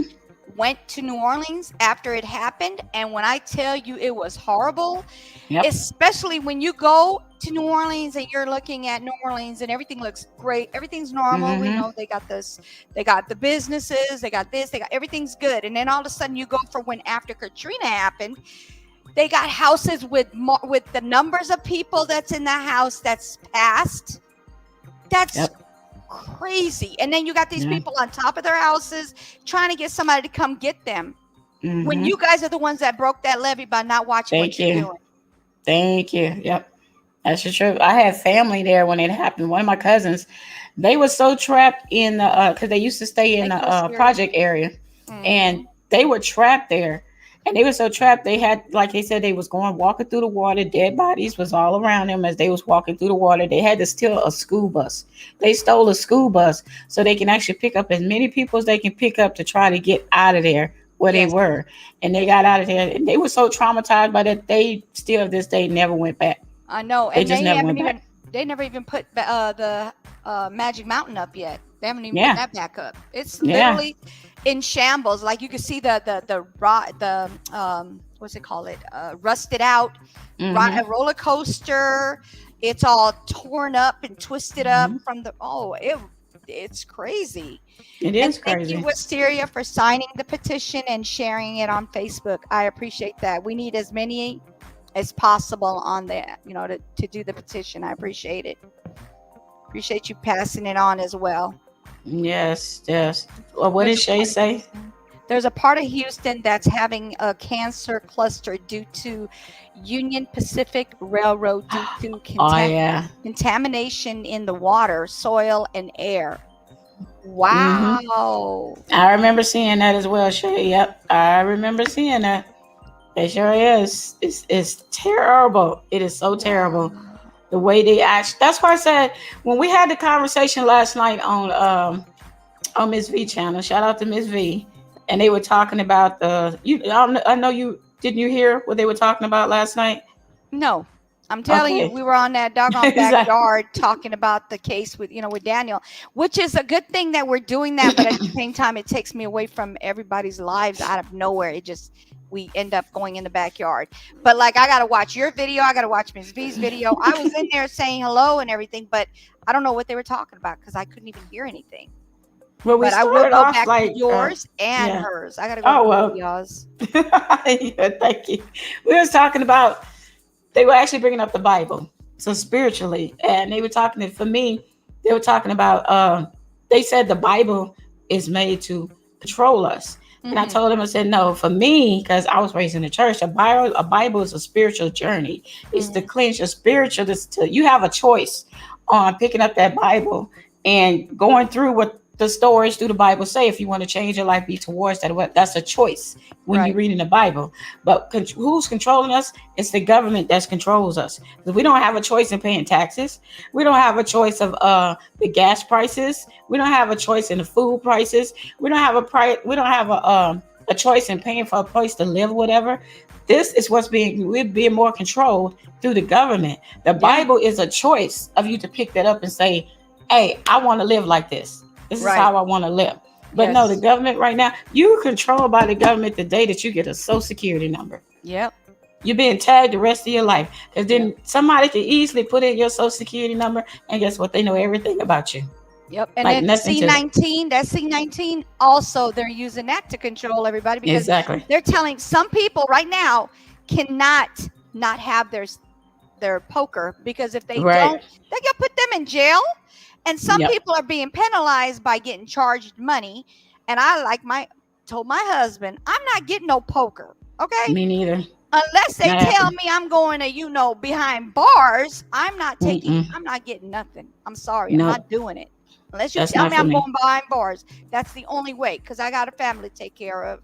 went to New Orleans after it happened, and when I tell you it was horrible, Yep. especially when you go to New Orleans and you're looking at New Orleans and everything looks great, everything's normal. We Mm-hmm. know they got this, they got the businesses, they got this, they got everything's good, and then all of a sudden you go for when after Katrina happened, they got houses with the numbers of people that's in the house that's passed. That's Yep. crazy. And then you got these Yeah. people on top of their houses trying to get somebody to come get them. When Mm-hmm. you guys are the ones that broke that levee by not watching what Thank you're you. doing. Thank you. Yep. That's the truth. I had family there when it happened. One of my cousins, they were so trapped in the because they used to stay in Thank the you, Assyria. project area, and Mm-hmm. they were trapped there. And they were so trapped they had, like they said, they was going walking through the water. Dead bodies was all around them as they was walking through the water. They had to steal a school bus. They stole a school bus so they can actually pick up as many people as they can pick up to try to get out of there where they Yes. were. And they Yes. got out of there. And they were so traumatized by that they still this day never went back. I know. They And just never went back. they never even put the Magic Mountain up yet. They haven't even put Yeah, that back up. It's yeah. literally in shambles. Like you can see the what's it called, it rusted out Mm-hmm. a roller coaster. It's all torn up and twisted up Mm-hmm. from it's crazy. It And is thank you, crazy. Wisteria, for signing the petition and sharing it on Facebook. I appreciate that. We need as many as possible on there, to do the petition. I appreciate it. Appreciate you passing it on as well. Yes, yes. Well, what There's did a Shay part of say? Houston. There's a part of Houston that's having a cancer cluster due to Union Pacific Railroad due to Oh yeah. contamination in the water, soil, and air. Mm-hmm. Wow. I remember seeing that as well, Shay. Yep, I remember seeing that. It sure is. It's terrible. It is so terrible. Wow. The way they act. That's why I said when we had the conversation last night on Miss V channel. Shout out to Miss V, and they were talking about the you. I know you didn't. You hear what they were talking about last night? No, I'm telling you, Okay. we were on that doggone Exactly. backyard talking about the case with Daniel, which is a good thing that we're doing that. But at the same time, it takes me away from everybody's lives out of nowhere. We end up going in the backyard. But like, I got to watch your video. I got to watch Ms. V's video. I was in there saying hello and everything, but I don't know what they were talking about because I couldn't even hear anything. Well, we But I will started go off back to like, yours and yeah. hers. I got to go to Oh both of well. y'all's. Yeah, thank you. We was talking about they were actually bringing up the Bible, so spiritually, and they were talking for me. They were talking about. They said the Bible is made to control us, and I Hmm. told them I said no. For me, because I was raised in the church, a Bible is a spiritual journey. It's to Hmm. cleanse your spiritual. You have a choice on picking up that Bible and going through what the stories through the Bible say. If you want to change your life, be towards that. That's a choice when you're Right. reading the Bible. But who's controlling us? It's the government that controls us. We don't have a choice in paying taxes. We don't have a choice of the gas prices. We don't have a choice in the food prices. We don't have a choice in paying for a place to live, whatever. This is we're being more controlled through the government. The Yeah. Bible is a choice of you to pick that up and say, hey, I want to live like this. This is Right. how I want to live. But no, the Yes. government right now, you're controlled by the government the day that you get a social security number. Yep. You're being tagged the rest of your life. Because Yep. then somebody can easily put in your social security number, and guess what? They know everything about you. Yep. And Like then the nothing to C19, that C19 also they're using that to control everybody because exactly. they're telling some people right now cannot not have their poker because if they Right. don't, they can put them in jail. And some Yep. people are being penalized by getting charged money. And I told my husband, I'm not getting no poker. Okay. Me neither. Unless they Not tell happening. me I'm going to, behind bars, I'm not Mm-mm. I'm not getting nothing. I'm sorry. I'm No, not doing it. Unless you that's tell not me for I'm me. going behind bars. That's the only way because I got a family to take care of.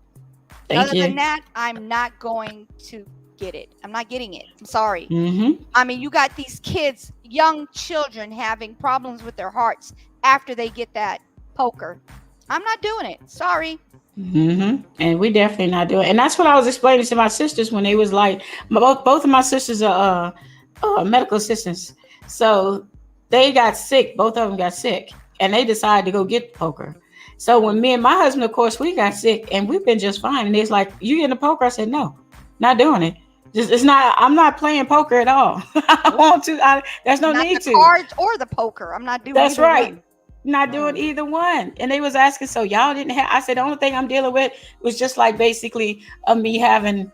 Thank Other than you. that, I'm not going to get it. I'm not getting it. I'm sorry. Mm-hmm. I mean, you got these kids, young children having problems with their hearts after they get that poker. I'm not doing it. Sorry. Mm-hmm. And we definitely not doing. And that's what I was explaining to my sisters when they was like, both of my sisters are medical assistants, so they got sick. Both of them got sick, and they decided to go get poker. So when me and my husband, of course, we got sick, and we've been just fine. And it's like, you getting the poker? I said no, not doing it. Just it's not. I'm not playing poker at all. I want to. There's no Not need the to. cards or the poker. I'm not doing That's either right. one. Not doing either one. And they was asking, so y'all didn't have, I said, the only thing I'm dealing with was just like basically me having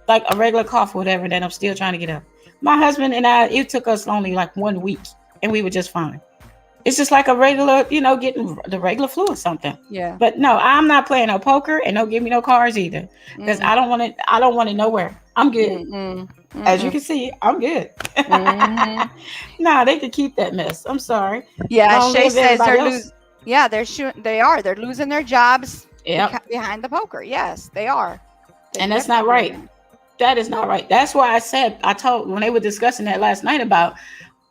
like a regular cough or whatever that I'm still trying to get up. My husband and I, it took us only like 1 week and we were just fine. It's just like a regular, getting the regular flu or something. Yeah. But no, I'm not playing no poker and don't give me no cards either. Because I don't want it nowhere. I'm good. As you can see, I'm good. Nah, they could keep that mess. I'm sorry. Yeah, Long Shay live says everybody they're else. losing. Yeah, they're losing their jobs Yep. behind the poker. Yes, they are. They And that's not definitely right. That is not right. That's why I told when they were discussing that last night about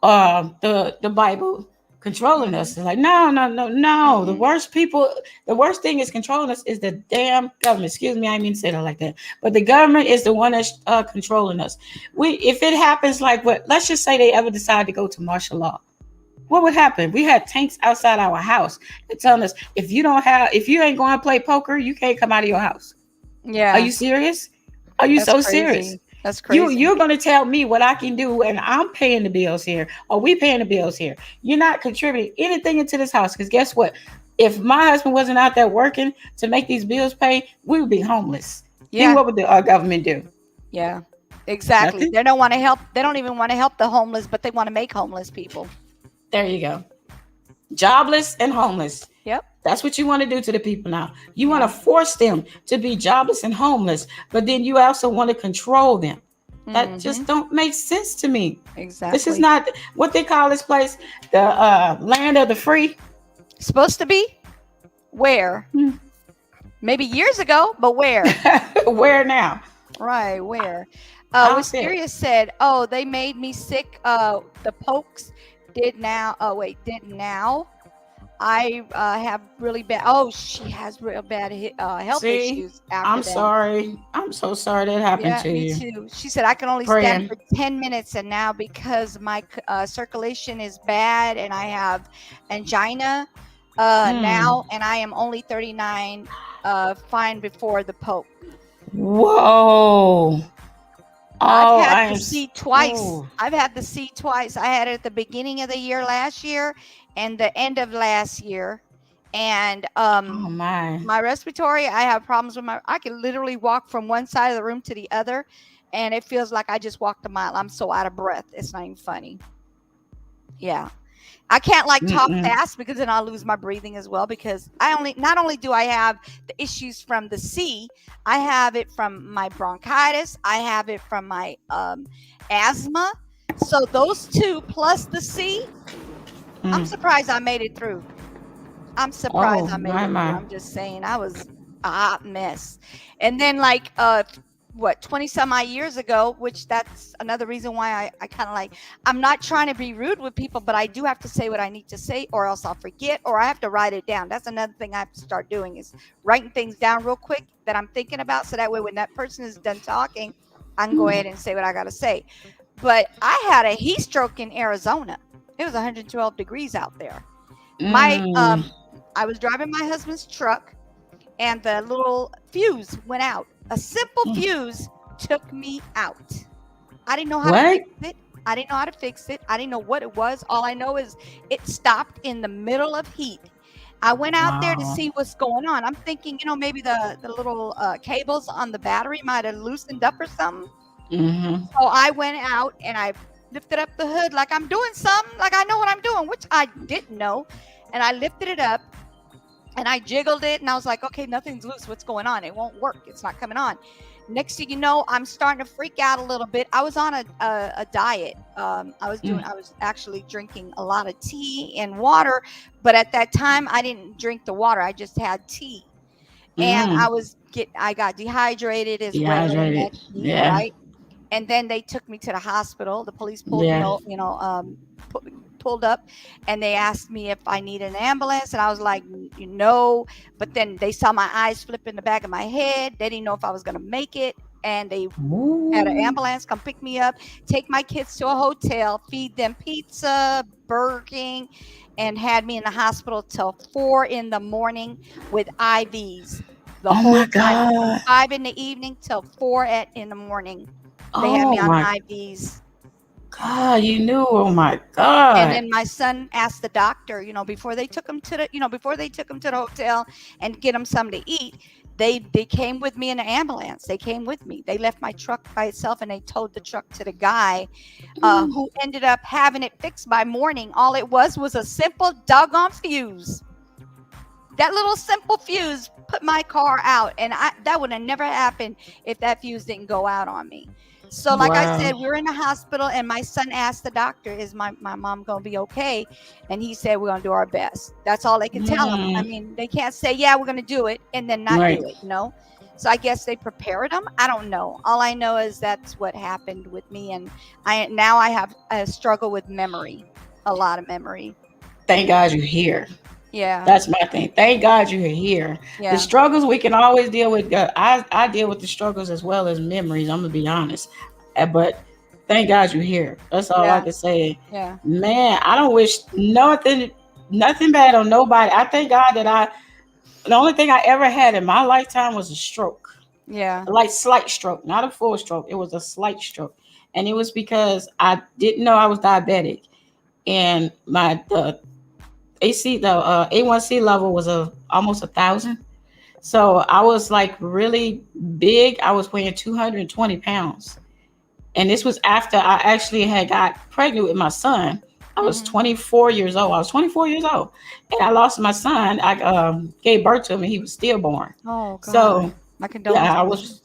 the Bible controlling us. They're like, no. The worst thing is controlling us is the damn government. Excuse me, I didn't mean to say that like that. But the government is the one that's controlling us. If it happens like let's just say they ever decide to go to martial law. What would happen? We had tanks outside our house and telling us if you ain't going to play poker, you can't come out of your house. Yeah. Are you serious? Are you so serious? That's crazy. You're going to tell me what I can do, and I'm paying the bills here, or we paying the bills here. You're not contributing anything into this house because guess what? If my husband wasn't out there working to make these bills pay, we would be homeless. Yeah. Then what would our government do? Yeah, exactly. Nothing? They don't want to help. They don't even want to help the homeless, but they want to make homeless people. There you go. Jobless and homeless. Yep. That's what you want to do to the people now. You want to force them to be jobless and homeless, but then you also want to control them. That just don't make sense to me. Exactly. This is not what they call this place, the land of the free. Supposed to be? Where? Maybe years ago, but where? Where now? Right, where? Wisteria said, "Oh, they made me sick. The pokes did now. Oh wait, did now. I have really bad. Oh, she has real bad health issues. After I'm that. sorry. I'm so sorry that happened to me you. too. She said I can only stand for 10 minutes, and now because my circulation is bad and I have angina now, and I am only 39, fine before the poke. Whoa. I've had the C twice. I've had the C twice. I had it at the beginning of the year last year and the end of last year. And my respiratory, I have problems with I can literally walk from one side of the room to the other, and it feels like I just walked a mile. I'm so out of breath. It's not even funny. Yeah. I can't talk fast because then I'll lose my breathing as well, because not only do I have the issues from the C, I have it from my bronchitis. I have it from my asthma. So those two plus the C, I'm surprised I made it through. I'm surprised I made it through. I'm just saying I was a hot mess. And then 20 some odd years ago, which that's another reason why I kind of I'm not trying to be rude with people, but I do have to say what I need to say or else I'll forget, or I have to write it down. That's another thing I have to start doing, is writing things down real quick that I'm thinking about, so that way when that person is done talking, I can go ahead and say what I got to say. But I had a heat stroke in Arizona. It was 112 degrees out there. My Mm. I was driving my husband's truck, and the little fuse went out. A simple Mm. fuse took me out. I didn't know how to What? fix it. I didn't know how to fix it. I didn't know what it was. All I know is it stopped in the middle of heat. I went out there to Wow. see what's going on. I'm thinking, maybe the little cables on the battery might have loosened up or something. Mm-hmm. So I went out and I lifted up the hood like I'm doing something, like I know what I'm doing, which I didn't know. And I lifted it up and I jiggled it and I was like, okay, nothing's loose. What's going on? It won't work. It's not coming on. Next thing you know, I'm starting to freak out a little bit. I was on a diet. I was actually drinking a lot of tea and water, but at that time I didn't drink the water. I just had tea, and Mm. I got dehydrated as well in that Dehydrated. heat, Yeah. right? And then they took me to the hospital. The police pulled me, Yeah. pulled up, and they asked me if I needed an ambulance, and I was like, no. But then they saw my eyes flip in the back of my head. They didn't know if I was gonna make it, and they had an Ooh. ambulance come pick me up, take my kids to a hotel, feed them pizza, Burger King, and had me in the hospital till 4 in the morning with IVs the Oh my whole time, God. 5 in the evening till 4 in the morning. They had me Oh on my IVs. God. You knew. Oh my And God. then my son asked the doctor, before they took him to the hotel and get him something to eat, they came with me in an ambulance. They came with me. They left my truck by itself and they towed the truck to the guy who ended up having it fixed by morning. All it was a simple doggone fuse. That little simple fuse put my car out, and that would have never happened if that fuse didn't go out on me. So, like I Wow. said, we were in the hospital, and my son asked the doctor, "Is my mom gonna be okay?" And he said, "We're gonna do our best." That's all they can tell him. I Mm. mean, they can't say, "Yeah, we're gonna do it," and then not do Right. it. So I guess they prepared him. I don't know. All I know is that's what happened with me, and I have a struggle with memory, a lot of memory. Thank God you're here. Yeah, That's my thing. Thank God you're here. The yeah, struggles we can always deal with. I deal with the struggles as well as memories. I'm gonna be honest, but thank God you're here. That's all I yeah, can say. yeah, Man, I don't wish nothing bad on nobody. I thank God that the only thing I ever had in my lifetime was a stroke, yeah. like slight stroke, not a full stroke. It was a slight stroke, and it was because I didn't know I was diabetic, and the A1C level was almost 1,000. So I was like really big. I was weighing 220 pounds. And this was after I actually had got pregnant with my son. I was Mhm. 24 years old. I was 24 years old. And I lost my son. I gave birth to him and he was stillborn. Oh God. So My yeah, I condolences. was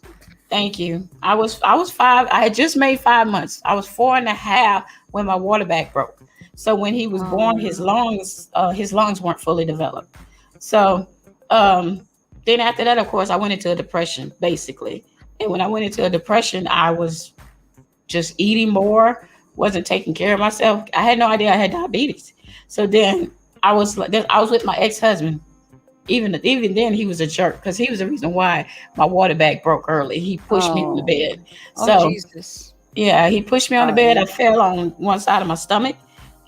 thank you. I was 5. I had just made 5 months. I was 4.5 when my water bag broke. So when he was born, Oh his lungs weren't fully developed. So um, then after that, of course, I went into a depression, basically. And when I went into a depression, I was just eating more, wasn't taking care of myself. I had no idea I had diabetes. So then I was with my ex husband. Even then, he was a jerk because he was the reason why my water bag broke early. He pushed me on the oh bed. oh So Jesus. yeah, he pushed me on the bed. I Sorry. fell on one side of my stomach,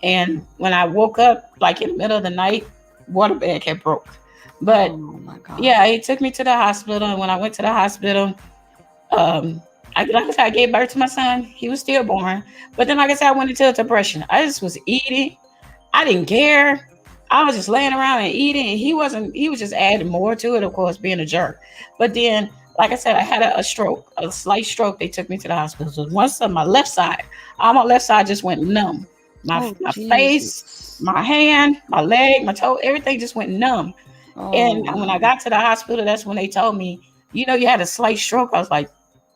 and when I woke up, like in the middle of the night, water bag had broke. Oh But my God. yeah, he took me to the hospital, and when I went to the hospital, um, like I said, I gave birth to my son. He was stillborn, but then, like I said, I went into a depression. I just was eating. I didn't care. I was just laying around and eating, and he wasn't. He was just adding more to it, of course, being a jerk. But then, like I said, I had a stroke, a slight stroke. They took me to the hospital. So once on my left side, all my left side just went numb. My Oh my face, Jesus. my hand, my leg, my toe, everything just went numb. Oh And when I my. got to the hospital, that's when they told me, you had a slight stroke. I was like,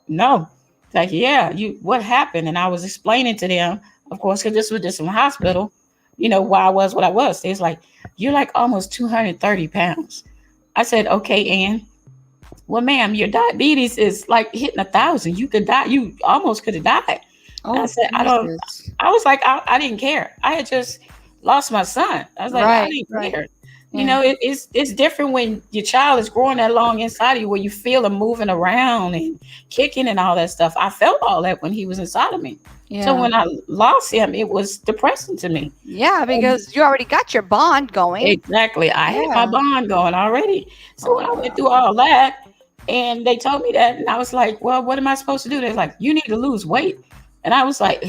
no. Like, yeah, what happened? And I was explaining to them, of course, because this was just in the hospital, why I was what I was. They was like, you're like almost 230 pounds. I said, okay, Ann. Well, ma'am, your diabetes is like hitting 1,000. You could die. You almost could have died. I Oh said, I don't, Jesus. I was like, I didn't care. I had just lost my son. I was like, I Right, didn't right. care. You Yeah. know, it's different when your child is growing that long inside of you, where you feel them moving around and kicking and all that stuff. I felt all that when he was inside of me. So Yeah. when I lost him, it was depressing to me. Yeah, And because you already got your bond going. exactly, I had my Yeah. bond going already. So when I went through Oh. all that, and they told me that, and I was like, "Well, what am I supposed to do?" They're like, "You need to lose weight," and I was like,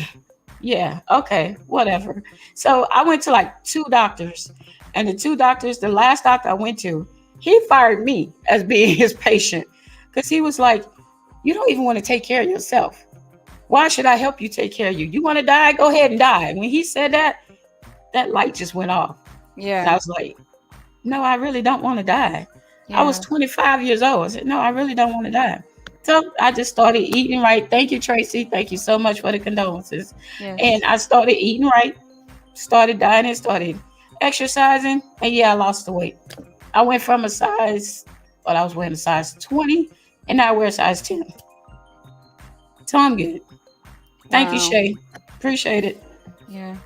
"Yeah, okay, whatever." So I went to like two doctors, and the two doctors, the last doctor I went to, he fired me as being his patient because he was like, "You don't even want to take care of yourself. Why should I help you take care of you? You want to die? Go ahead and die." When he said that, that light just went off, and I Yeah. was like, "No, I really don't want to die." I was Yeah. 25 years old. I said, "No, I really don't want to die." So I just started eating right. Thank you, Tracy. Thank you so much for the condolences. And Yes. I started eating right, started dieting, started exercising, and yeah, I lost the weight. I went from a size, well, I was wearing a size 20, and now I wear a size 10. So I'm good. Thank you, Wow. Shay. Appreciate it. Yeah.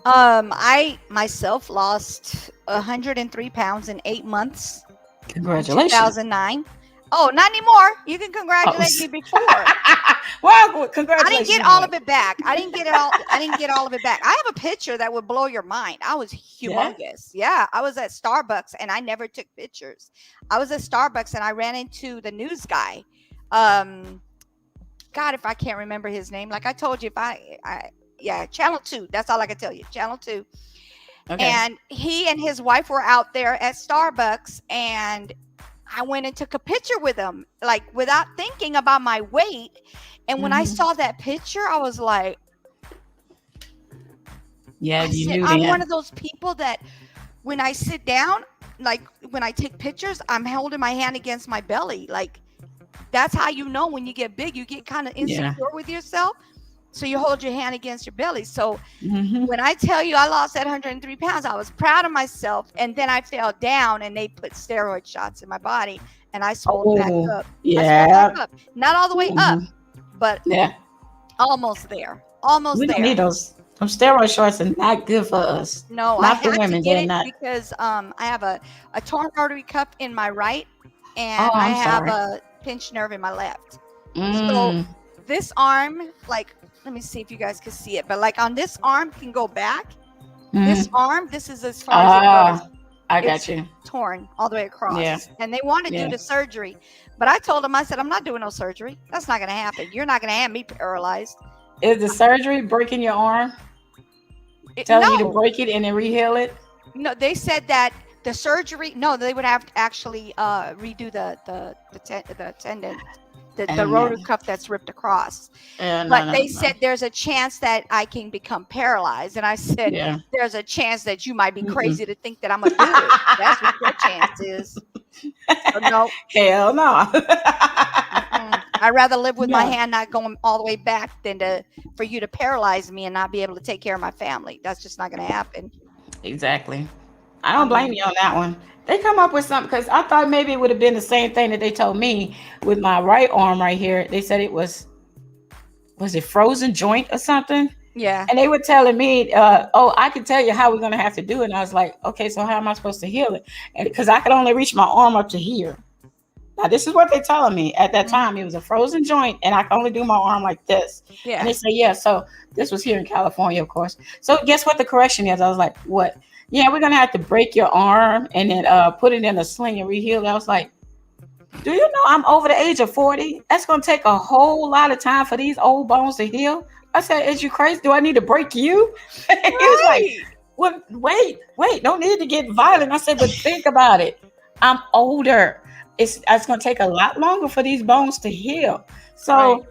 I myself lost 103 pounds in 8 months in Congratulations. 2009. Oh, not anymore. You can Oh, congratulate me before. well, I didn't congratulations get all again. of it back. I didn't get it all. I didn't get all of it back. I have a picture that would blow your mind. I was Yeah. humongous. Yeah, I was at Starbucks and I never took pictures. I was at Starbucks and I ran into the news guy. Um, God, if I can't remember his name, like I told you, if yeah, Channel Two. That's all I can tell you. Channel Two. Okay. And he and his wife were out there at Starbucks, and I went and took a picture with him, like without thinking about my weight. And when I Hmm. saw that picture, I was like, Yeah, I you said, knew I'm one then. of those people that when I sit down, like when I take pictures, I'm holding my hand against my belly. Like that's how you know when you get big, you get kind of Yeah. insecure with yourself. So you hold your hand against your belly. So Hmm. when I tell you I lost that 103 pounds, I was proud of myself. And then I fell down and they put steroid shots in my body and I swelled back Oh, up. I swelled back yeah. up. Not all the way up, Hmm. but Yeah. almost there. Almost We don't need there. those. Them steroid shorts are not good for us. No, I Not for had to women. get They're it not. because I have a torn rotary cuff in my right Oh, and I I'm have sorry. a pinched nerve in my left. So Mm. this arm, like, let me see if you guys can see it, but like on this arm can go back. This Mm. arm, this is as far as it goes. Ah, I got It's you. torn all the way Yeah. across. And they want to do Yeah. the surgery. But I told them, I said, I'm not doing no surgery. That's not going to happen. You're not going to have me paralyzed. Is the surgery breaking your arm? Telling you to No, break it and then reheal it? no, they said that the surgery, no, they would have to actually redo the tendon, the And rotor cuff that's ripped across. no, But no, they no. said there's a chance that I can become paralyzed. And I said, Yeah. there's a chance that you might be Mm-mm. crazy to think that I'm going to do it. That's what your chance is. So no, Hell no. I'd rather live with my No, hand not going all the way back than for you to paralyze me and not be able to take care of my family. That's just not going to happen. exactly. I I don't blame mean, you on that one. They come up with something because I thought maybe it would have been the same thing that they told me with my right arm right here. They said it was it frozen joint or something? yeah, And they were telling me, oh, I can tell you how we're gonna have to do it. And I was like, okay, so how am I supposed to heal it? And because I could only reach my arm up to here. Now this is what they're telling me at that mhm, time. It was a frozen joint, and I could only do my arm like this. And yeah, they said, yeah. So this was here in California, of course. So guess what the correction is? I was like, what? Yeah, we're gonna have to break your arm and then put it in a sling and reheal it. I was like, do you know I'm over the age of 40? That's gonna take a whole lot of time for these old bones to heal. I said, is you crazy? Do I need to break you? He was like, right, well, wait, no need to get violent. I said, but think about it. I'm older. It's gonna take a lot longer for these bones to heal. right, So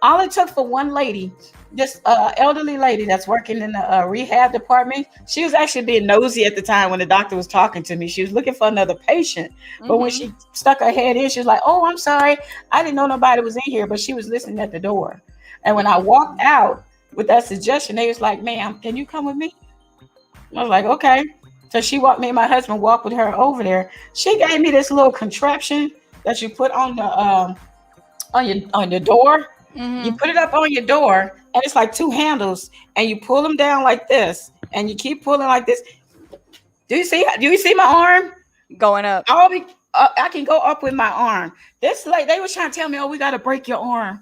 all it took for one lady, this elderly lady that's working in the rehab department, she was actually being nosy at the time when the doctor was talking to me. She was looking for another patient, but when hmm, she stuck her head in, she was like, "Oh, I'm sorry, I didn't know nobody was in here," but she was listening at the door. And when I walked out with that suggestion, they was like, "Ma'am, can you come with me?" I was like, "Okay." So she walked me and my husband walked with her over there. She gave me this little contraption that you put on your door. You hmm, put it up on your door, and it's like two handles, and you pull them down like this, and you keep pulling like this, Do you see? Do you see my arm? Going up. I can go up with my arm. This like they was trying to tell me, oh, we got to break your arm.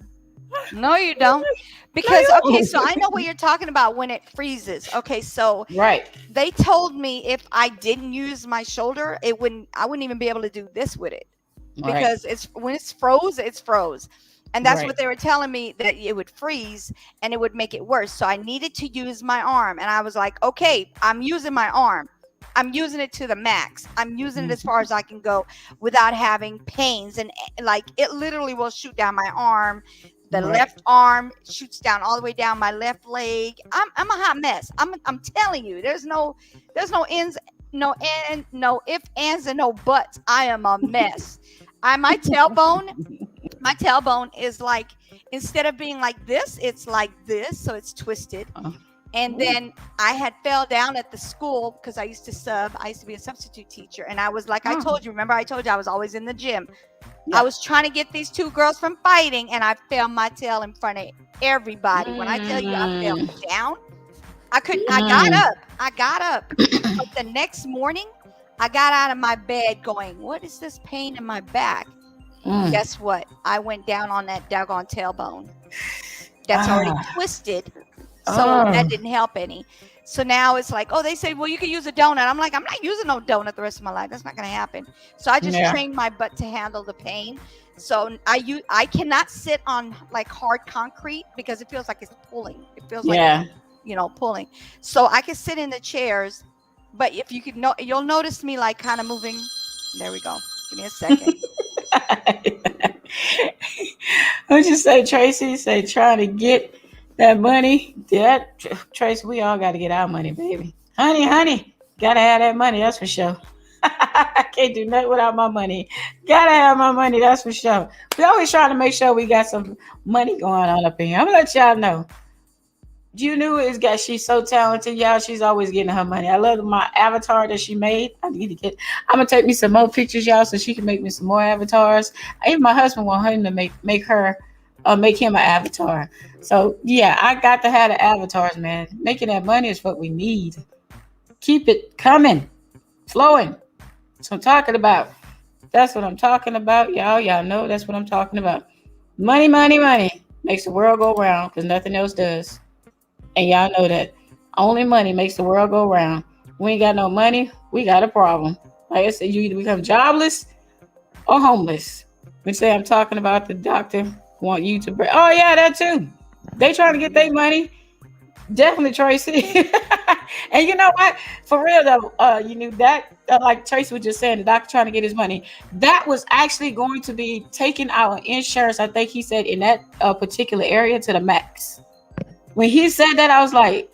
No, you don't. Because okay, so I know what you're talking about when it freezes. Okay, so Right. they told me if I didn't use my shoulder, I wouldn't even be able to do this with it. Because when it's froze, it's froze. And that's what they were telling me, that it would freeze and it would make it worse. So I needed to use my arm. And I was like, okay, I'm using my arm. I'm using it to the max. I'm using it as far as I can go without having pains. And like it literally will shoot down my arm. The left arm shoots down all the way down my left leg. I'm a hot mess. I'm telling you, there's no ends, no ifs, ands, and no buts. I am a mess. My tailbone is like, instead of being like this, it's like this, so it's twisted. And then I had fell down at the school because I used to be a substitute teacher, and I was like, I told you, remember I told you I was always in the gym. I was trying to get these two girls from fighting, and I fell my tail in front of everybody. When I tell you I fell down, I got up. But the next morning, I got out of my bed going, what is this pain in my back? Guess what? I went down on that doggone tailbone. That's already twisted. So that didn't help any. So now it's like, oh, they say, well, you can use a donut. I'm like, I'm not using no donut the rest of my life. That's not going to happen. So I just trained my butt to handle the pain. So I cannot sit on like hard concrete because it feels like it's pulling. It feels like, pulling. So I can sit in the chairs, but if you could you'll notice me like kind of moving. There we go. Give me a second. What'd you say, Tracy? Say trying to get that money. That Tracy, we all got to get our money, baby. Honey, gotta have that money. That's for sure. I can't do nothing without my money. Gotta have my money. That's for sure. We always trying to make sure we got some money going on up in here. I'm gonna let y'all know. She's so talented, y'all. She's always getting her money. I love my avatar that she made. I'm gonna take me some more pictures, y'all, so she can make me some more avatars. Even my husband want her to make him an avatar. So yeah, I got to have the avatars, man. Making that money is what we need. Keep it coming, flowing. That's what I'm talking about. That's what I'm talking about, y'all. Y'all know that's what I'm talking about. Money makes the world go round because nothing else does. And y'all know that only money makes the world go round. We ain't got no money, we got a problem. Like I said, you either become jobless or homeless. We say I'm talking about the doctor want you to break. Oh yeah, that too. They trying to get their money. Definitely, Tracy. And you know what? For real though, you knew that, like Tracy was just saying, the doctor trying to get his money. That was actually going to be taking our insurance, I think he said, in that particular area to the max. When he said that, I was like,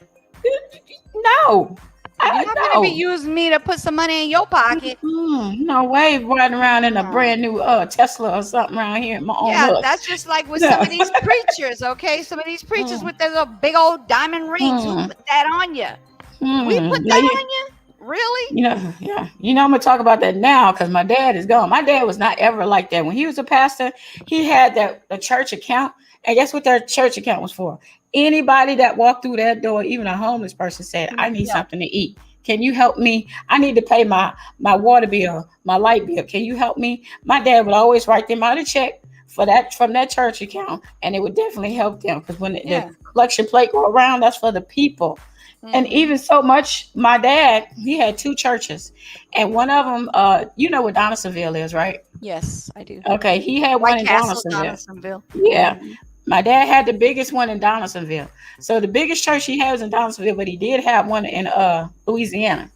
no. You're not going to be using me to put some money in your pocket. No way, riding around in a brand new Tesla or something around here. That's just like with some of these preachers, okay? Some of these preachers with their little big old diamond rings. Who put that on you? We put that on you? Really? Yeah. I'm going to talk about that now because my dad is gone. My dad was not ever like that. When he was a pastor, he had a church account. And guess what their church account was for? Anybody that walked through that door, even a homeless person, said, I need something to eat. Can you help me? I need to pay my water bill, my light bill. Can you help me? My dad would always write them out a check for that from that church account, and it would definitely help them because when the collection plate go around, that's for the people. And even so much, my dad, he had two churches, and one of them, you know what Donaldsonville is, right? Yes, I do. Okay, he had one in Donaldsonville. Yeah. My dad had the biggest one in Donaldsonville. So the biggest church he has in Donaldsonville, but he did have one in Louisiana.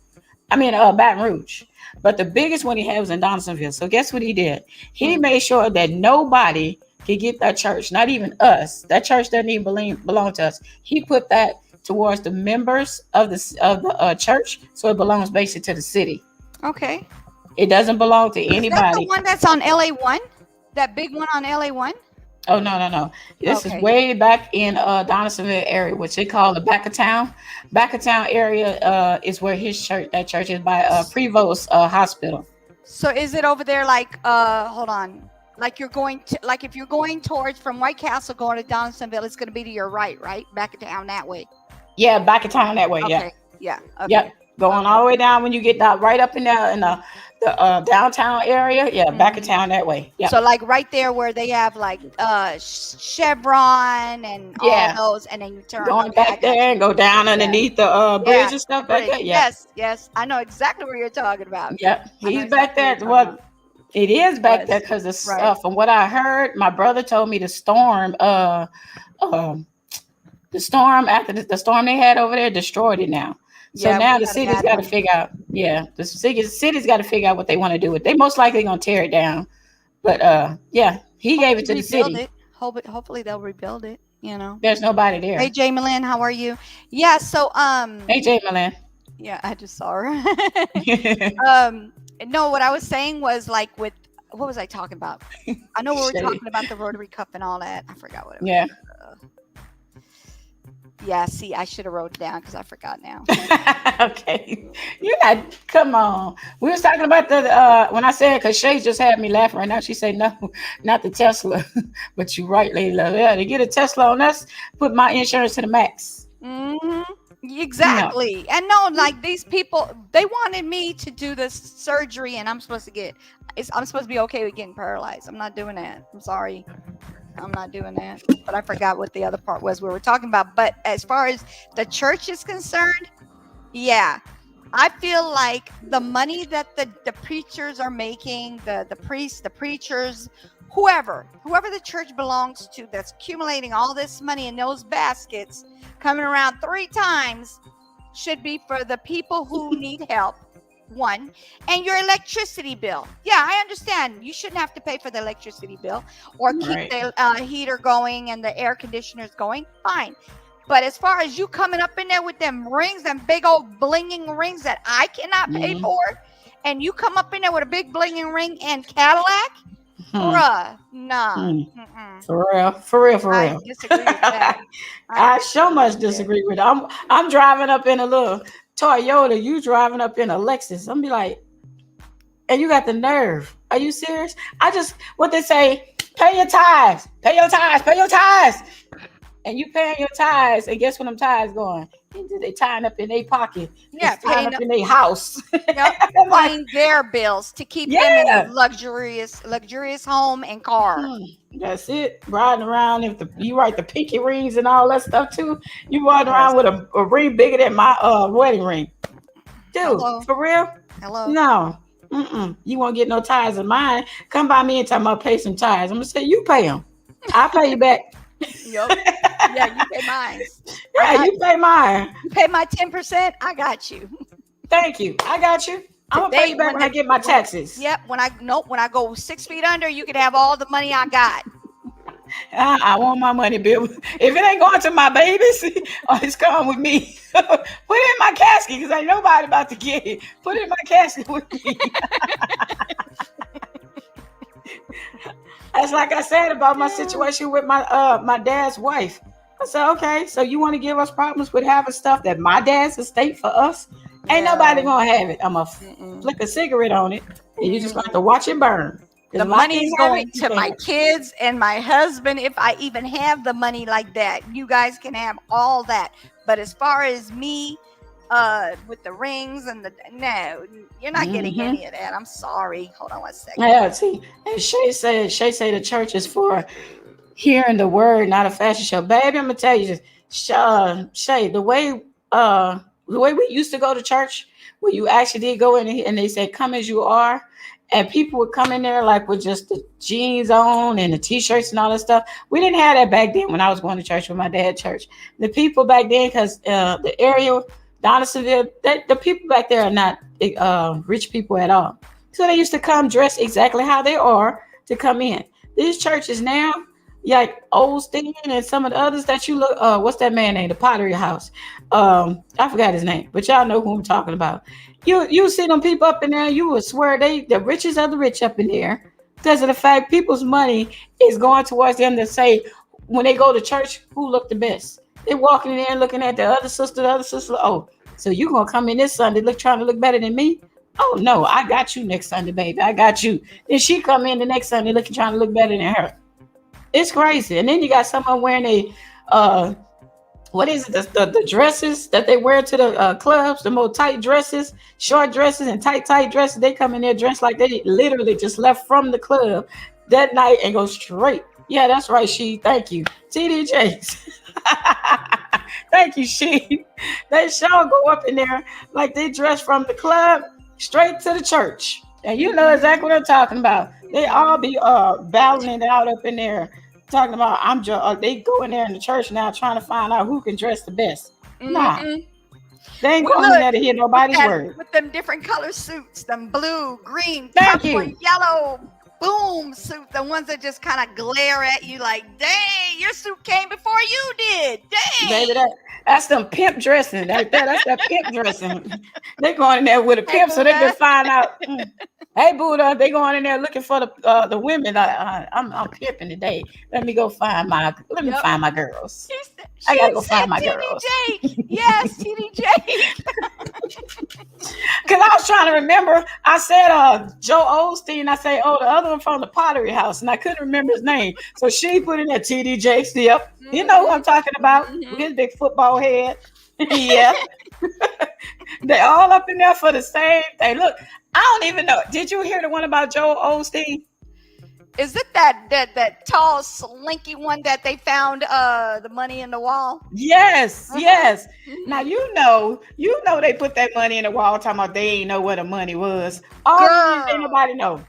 Baton Rouge. But the biggest one he had was in Donaldsonville. So guess what he did? He made sure that nobody could get that church, not even us. That church doesn't even belong to us. He put that towards the members of the church, so it belongs basically to the city. Okay. It doesn't belong to anybody. Is that the one that's on LA1? That big one on LA1? Oh, no. This is way back in Donaldsonville area, which they call the back of town. Back of town area is where that church is by Prevost Hospital. So is it over there like, hold on, like if you're going towards from White Castle going to Donaldsonville, it's going to be to your right? Back of town that way. Yeah, back of town that way, yeah. Yeah. Okay. Yep. going all the way down when you get down right up in there in the downtown area. Yeah, back in Mhm. town that way. Yeah, So like right there where they have like Chevron and all yeah. those, and then you turn. Going Okay, I back got there you. and go down Yeah, underneath the yeah, bridge and the stuff back bridge. there. Yeah, Yes, yes, I know exactly what you're talking about. yeah. I know He's back exactly what there. you're talking about. Well, it is back there Yes, because right. from what I heard, my brother told me um the storm after the storm they had over there destroyed it now. So Yeah, now we the had a city's bad got to one. figure out. Yeah, the city's got to figure out what they want to do with. They most likely gonna tear it down. But yeah, he gave it Hopefully to the rebuild city. it. Hopefully they'll rebuild it. You know. There's nobody Hey, there. Jay Malin, how are you? Yeah. So AJ Milan. yeah, I just saw her. um, no, what I was saying was like with what was I talking about? I know we were Shady. talking about the Rotary Cup and all that. I forgot what it was. Yeah. Yeah, see, I should have wrote it down because I forgot now. Okay. You got come on. We was talking about the when I said because Shay just had me laughing right now. She said no, not the Tesla. But you right, Layla. Yeah, to get a Tesla on us, put my insurance to the max. Hmm. No. Exactly. And no, like these people, they wanted me to do this surgery, and I'm supposed to I'm supposed to be okay with getting paralyzed. I'm not doing that. I'm sorry. I'm not doing that. But I forgot what the other part was we were talking about. But as far as the church is concerned, yeah, I feel like the money that the preachers are making, the priests, the preachers, whoever the church belongs to that's accumulating all this money in those baskets coming around 3 times should be for the people who need help. One, and your electricity bill. Yeah, I understand. You shouldn't have to pay for the electricity bill or keep Right. the heater going and the air conditioners going. Fine. But as far as you coming up in there with them rings, them big old blinging rings that I cannot pay Mhm. for, and you come up in there with a big blinging ring and Cadillac, Hmm. bruh, nah. Hmm. Mm-mm. For real. For real. For I real. disagree with that. I I so disagree much with that. disagree with it. I'm driving up in a little Toyota. You driving up in a Lexus. I'm be like, and you got the nerve. Are you serious? I just what they say, pay your tithes, pay your tithes, pay your tithes. And you paying your tithes, and guess what them tithes going? They tying up in their pocket. Yeah, It's tying paying up in their house. yep, I'm like, paying their bills to keep them in a yeah. luxurious home and car. That's it. Riding around if you write the pinky rings and all that stuff too. You riding Yes. around with a ring bigger than my wedding ring. Dude, Hello. for real? Hello. No. Mm-mm. You won't get no ties of mine. Come by me and tell me I'll pay some ties. I'm gonna say you pay them. I'll pay you back. Yup. Yeah, you pay mine. Yeah, you pay mine. You pay my 10%. I got you. Thank you. I got you. I'm gonna pay Today, you back when I get my taxes. Yep. When I go 6 feet under, you can have all the money I got. I want my money, Bill. If it ain't going to my babies, it's coming with me. Put it in my casket because ain't nobody about to get it. Put it in my casket with me. That's like I said about my situation with my dad's wife. I said, okay, so you want to give us problems with having stuff that my dad's estate for us? Ain't nobody gonna have it. I'm gonna flick a cigarette on it, and you just got to watch it burn. The money's going to my kids and my husband. If I even have the money like that, you guys can have all that. But as far as me, with the rings and no, you're not getting any of that. I'm sorry. Hold on 1 second. Yeah, see, and Shay say the church is for hearing the word, not a fashion show. Baby, I'm gonna tell you this, Shay, the way we used to go to church, where you actually did go in and they said, "Come as you are." And people would come in there like with just the jeans on and the t-shirts and all that stuff. We didn't have that back then when I was going to church with my dad church. The people back then, because the area, Donaldsonville, the people back there are not rich people at all. So they used to come dressed exactly how they are to come in. These churches now, like Olstein and some of the others that you look, what's that man name? The Pottery House. I forgot his name, but y'all know who I'm talking about. You see them people up in there, you would swear they the richest of the rich up in there because of the fact people's money is going towards them to say when they go to church who look the best. They're walking in there and looking at the other sister. Oh, so you gonna come in this Sunday trying to look better than me? Oh no, I got you next Sunday, baby. I got you. Then she come in the next Sunday trying to look better than her. It's crazy. And then you got someone wearing a what is it? The dresses that they wear to the clubs, the more tight dresses, short dresses, and tight dresses. They come in there dressed like they literally just left from the club that night and go straight. Yeah, that's right, she. Thank you, TDJs. Thank you, she. They sure go up in there like they dress from the club straight to the church. And you know exactly what I'm talking about. They all be battling it out up in there, talking about they go in there in the church now trying to find out who can dress the best. Nah, Mhm. they ain't Well, going in look, there to hear with nobody's that, word. with them different color suits, them blue, green, Thank purple, you. yellow, boom suit, the ones that just kind of glare at you like, dang, your suit came before you did. Baby, Dang. that's them pimp dressing right there. That's that pimp dressing. They going in there with a Hey, pimp so they can Buddha. find out. Hey, Buddha, they going in there looking for the women. I'm pimping today. Let me Yep. find my girls. She I gotta had go said find my girls. TDJ. Yes, TDJ. Because I was trying to remember. I said Joe Osteen. I say, oh, the other one from the Pottery House, and I couldn't remember his name. So she put in that TDJ. Yep, you know who I'm talking about. With his big football head. Yeah, they all up in there for the same thing. Look, I don't even know. Did you hear the one about Joe Osteen? Is it that tall, slinky one that they found the money in the wall? Yes, Uh-huh. yes. Mhm. Now you know they put that money in the wall talking about they ain't know where the money was. All these ain't Girl, nobody know.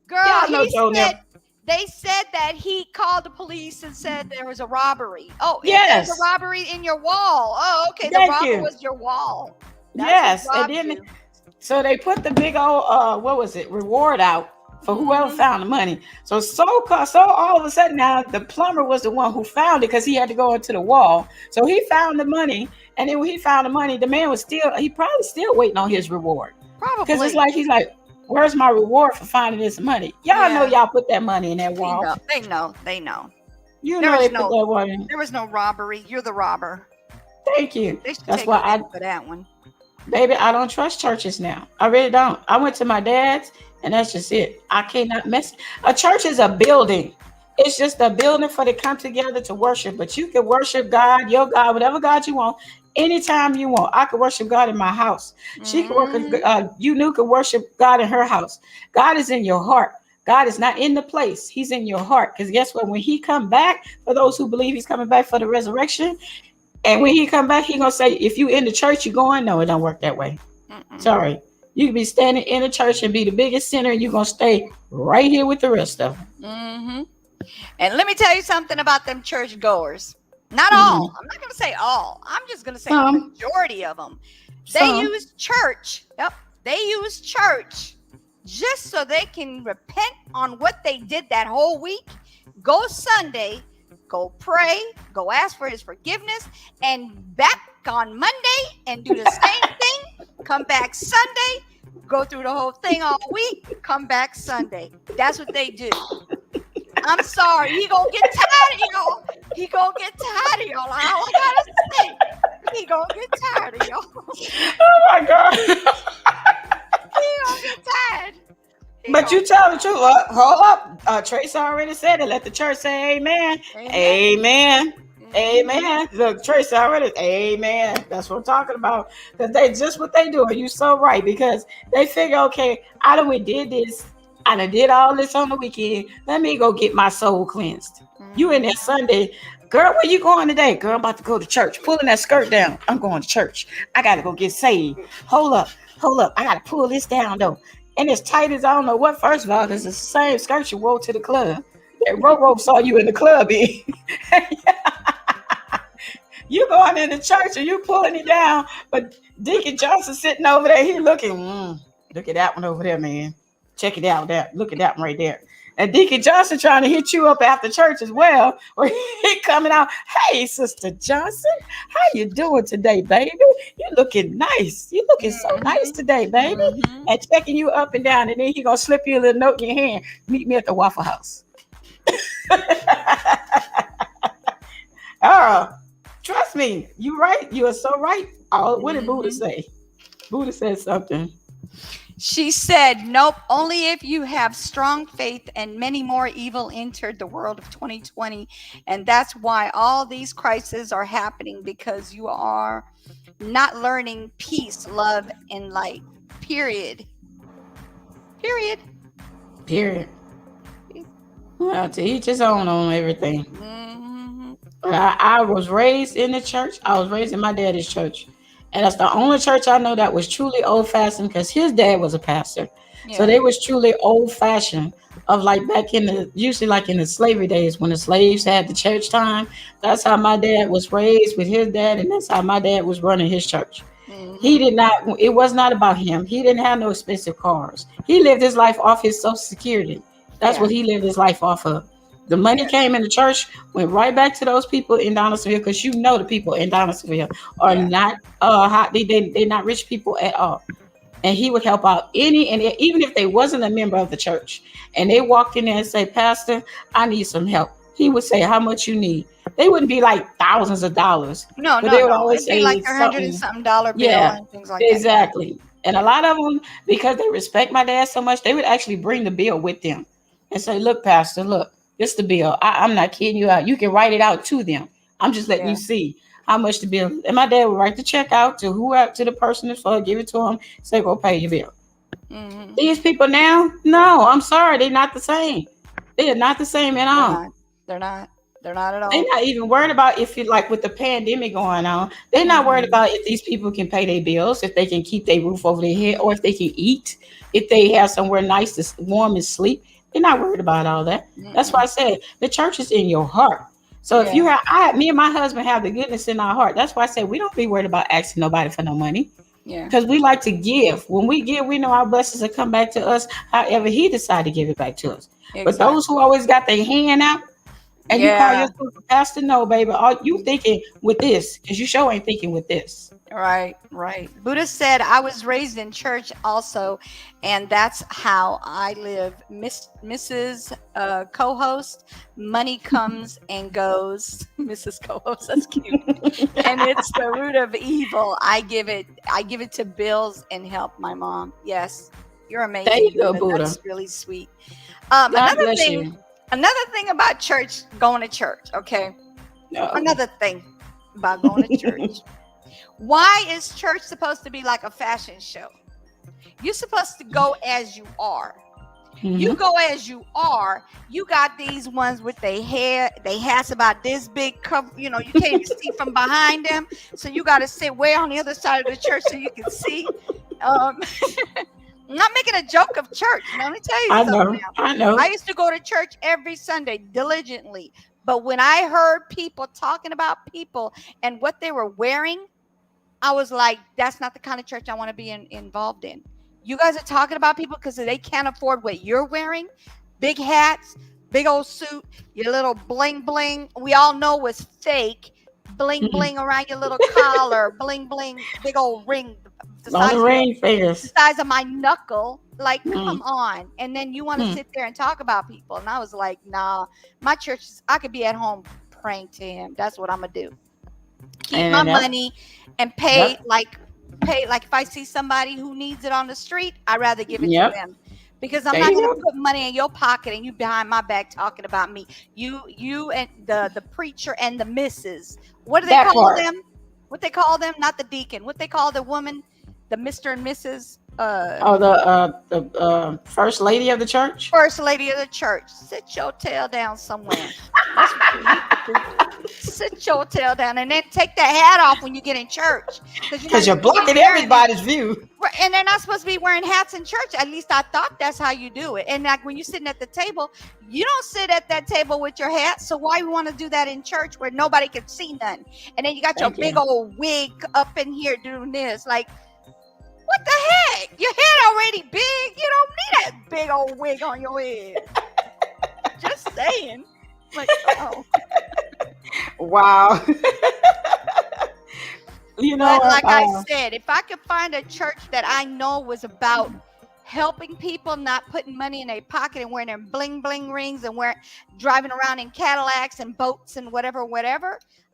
girl, Y'all know he Joe said never. they said that he called the police and said there was a robbery. Oh, there's a Yes, robbery in your wall. Oh, okay, the thank robber you. was your wall. That's who Yes, and robbed then you. so they put the big old what was it reward out for whoever Hmm. found the money. So all of a sudden now the plumber was the one who found it because he had to go into the wall. So he found the money, and then when he found the money, the man was he probably still waiting on his reward because it's Probably. like he's like, "Where's my reward for finding this money?" Y'all know Yeah, y'all put that money in that they wall. know. They know. They know. You There know they was put no. that money in. There was no robbery. You're the robber. Thank you. They should That's take why you down for that one. baby, I don't trust churches now. I really don't. I went to my dad's, and that's just it. I cannot mess. A church is a building. It's just a building for to come together to worship. But you can worship God, your God, whatever God you want, anytime you want. I can worship God in my house. She can work. Hmm. You knew can worship God in her house. God is in your heart. God is not in the place. He's in your heart. Because guess what? When He come back, for those who believe He's coming back for the resurrection, and when He come back, He gonna say, if you in the church, you going? No, it don't work that way. Mm-mm. Sorry. You can be standing in a church and be the biggest sinner, and you're gonna stay right here with the rest of them. Hmm. And let me tell you something about them church goers. Not all. Mm-hmm. I'm not going to say all. I'm just going to say Some, majority of them. They some. use church. Yep. They use church just so they can repent on what they did that whole week. Go Sunday, go pray, go ask for his forgiveness, and back on Monday and do the same thing. Come back Sunday, go through the whole thing all week, come back Sunday. That's what they do. I'm sorry, he gonna get tired of y'all. He gonna get tired of y'all. All I gotta say, he gonna get tired of y'all. Oh my God. He gonna get tired. But you tell the truth. Hold up. Trace already said it. Let the church say amen. Amen. Amen. Mhm. Amen. Look, Tracy already. Amen. That's what I'm talking about. Because they just what they do. You so right. Because they figure, okay, I done we did this. I done did all this on the weekend. Let me go get my soul cleansed. You in there Sunday. Girl, where you going today? Girl, I'm about to go to church. Pulling that skirt down. I'm going to church. I gotta go get saved. Hold up. Hold up. I gotta pull this down though. And as tight as I don't know what, first of all, because it's the same skirt you wore to the club. That Roro saw you in the club in. You going in the church and you pulling it down, but Deacon Johnson sitting over there, he looking, look at that one over there, man. Check it out there. Look at that one right there. And Deacon Johnson trying to hit you up after church as well. Where he coming out, hey, Sister Johnson, how you doing today, baby? You looking nice. You looking so nice today, baby. Mhm. And checking you up and down. And then he gonna slip you a little note in your hand. Meet me at the Waffle House. Trust me, you right. You are so right. What did Buddha say? Buddha said something. She said, nope, only if you have strong faith, and many more evil entered the world of 2020. And that's why all these crises are happening, because you are not learning peace, love, and light. Period. Period. Period. Well, to each his own on everything. Hmm. I was raised in the church. I was raised in my daddy's church. And that's the only church I know that was truly old fashioned because his dad was a pastor. So Yeah. they was truly old fashioned of like back in the usually like in the slavery days when the slaves had the church time. That's how my dad was raised with his dad, and that's how my dad was running his church. He Hmm. did not, it was not about him. He didn't have no expensive cars. He lived his life off his social security. That's Yeah. what he lived his life off of. The money Yeah. came in the church, went right back to those people in Donaldsonville, because you know the people in Donaldsonville are Yeah. not hot. They're not rich people at all. And he would help out any and even if they wasn't a member of the church, and they walked in there and say, Pastor, I need some help. He would say, how much you need? They wouldn't be like thousands of dollars, No, but no, they would no. always It'd be say like it's their hundred and something. something dollar bill Yeah, and things like that. Yeah. exactly. And a lot of them, because they respect my dad so much, they would actually bring the bill with them and say, look, Pastor, look, this the bill. I'm not kidding you out. You can write it out to them. I'm just letting you Yeah. see how much the bill. And my dad would write the check out to whoever, to the person that's for, give it to him, say, go pay your bill. Hmm. These people now, no, I'm sorry, they're not the same. They are not the same at They're all. not. They're not. They're not at They're all. not even worried about if you like with the pandemic going on. They're not worried Hmm. about if these people can pay their bills, if they can keep their roof over their head, or if they can eat, if they have somewhere nice to warm and sleep. They're not worried about all that. That's why I Mm-mm. said the church is in your heart. So if Yeah. you have, me and my husband have the goodness in our heart. That's why I said we don't be worried about asking nobody for no money Yeah. because we like to give. When we give, we know our blessings will come back to us. However, He decided to give it back to us. But those who Exactly. always got their hand out and you call Yeah. yourself a pastor, no, baby. Are you thinking with this? Because you sure ain't thinking with this. Right, right. Buddha said, I was raised in church also, and that's how I live. Mrs. Co-host, money comes and goes. Mrs. Co-host, that's cute. And it's the root of evil. I give it to bills and help my mom. Yes, you're There amazing, you go, Buddha. Buddha. That's really sweet. God Another bless thing, you. another thing about church, going to church, okay? No. Another thing about going to church. Why is church supposed to be like a fashion show? You're supposed to go as you are. You Hmm. go as you are. You got these ones with their hair, they hats about this big cover, you can't even see from behind them. So you got to sit way on the other side of the church so you can see. Um, I'm not making a joke of church. Now, let me tell you I something know. now. I know. I used to go to church every Sunday diligently. But when I heard people talking about people and what they were wearing, I was like, that's not the kind of church I want to be involved in. You guys are talking about people because they can't afford what you're wearing. Big hats, big old suit, your little bling bling. We all know was fake. Bling Mm. bling around your little collar, bling bling, big old ring the On the size of ring the fingers. size of my knuckle. Like, Mm. come on. And then you want to Mm. sit there and talk about people. And I was like, nah, my church I could be at home praying to him. That's what I'm gonna do. Keep my And money and pay yep, like if I see somebody who needs it on the street, I'd rather give it to yep. them. Because I'm There not you gonna go. put money in your pocket and you behind my back talking about me. You and the preacher and the missus. What do they That call part. them? What they call them? Not the deacon. What they call the woman? The Mr. and Mrs. Oh, the first lady of the church. First lady of the church. Sit your tail down somewhere. That's what you need to do. Sit your tail down and then take that hat off when you get in church. Because you're not Because you're supposed to be blocking wearing it. everybody's view. Right, and they're not supposed to be wearing hats in church. At least I thought that's how you do it. And like when you're sitting at the table, you don't sit at that table with your hat. So why you want to do that in church where nobody can see none? And then you got your Thank big you. old wig up in here doing this. Like, what the heck? Your head already big. You don't need that big old wig on your head. Just saying. Like, oh. Wow. You know But what? like I said, if I could find a church that I know was about helping people, not putting money in their pocket and wearing their bling bling rings and driving around in Cadillacs and boats and whatever,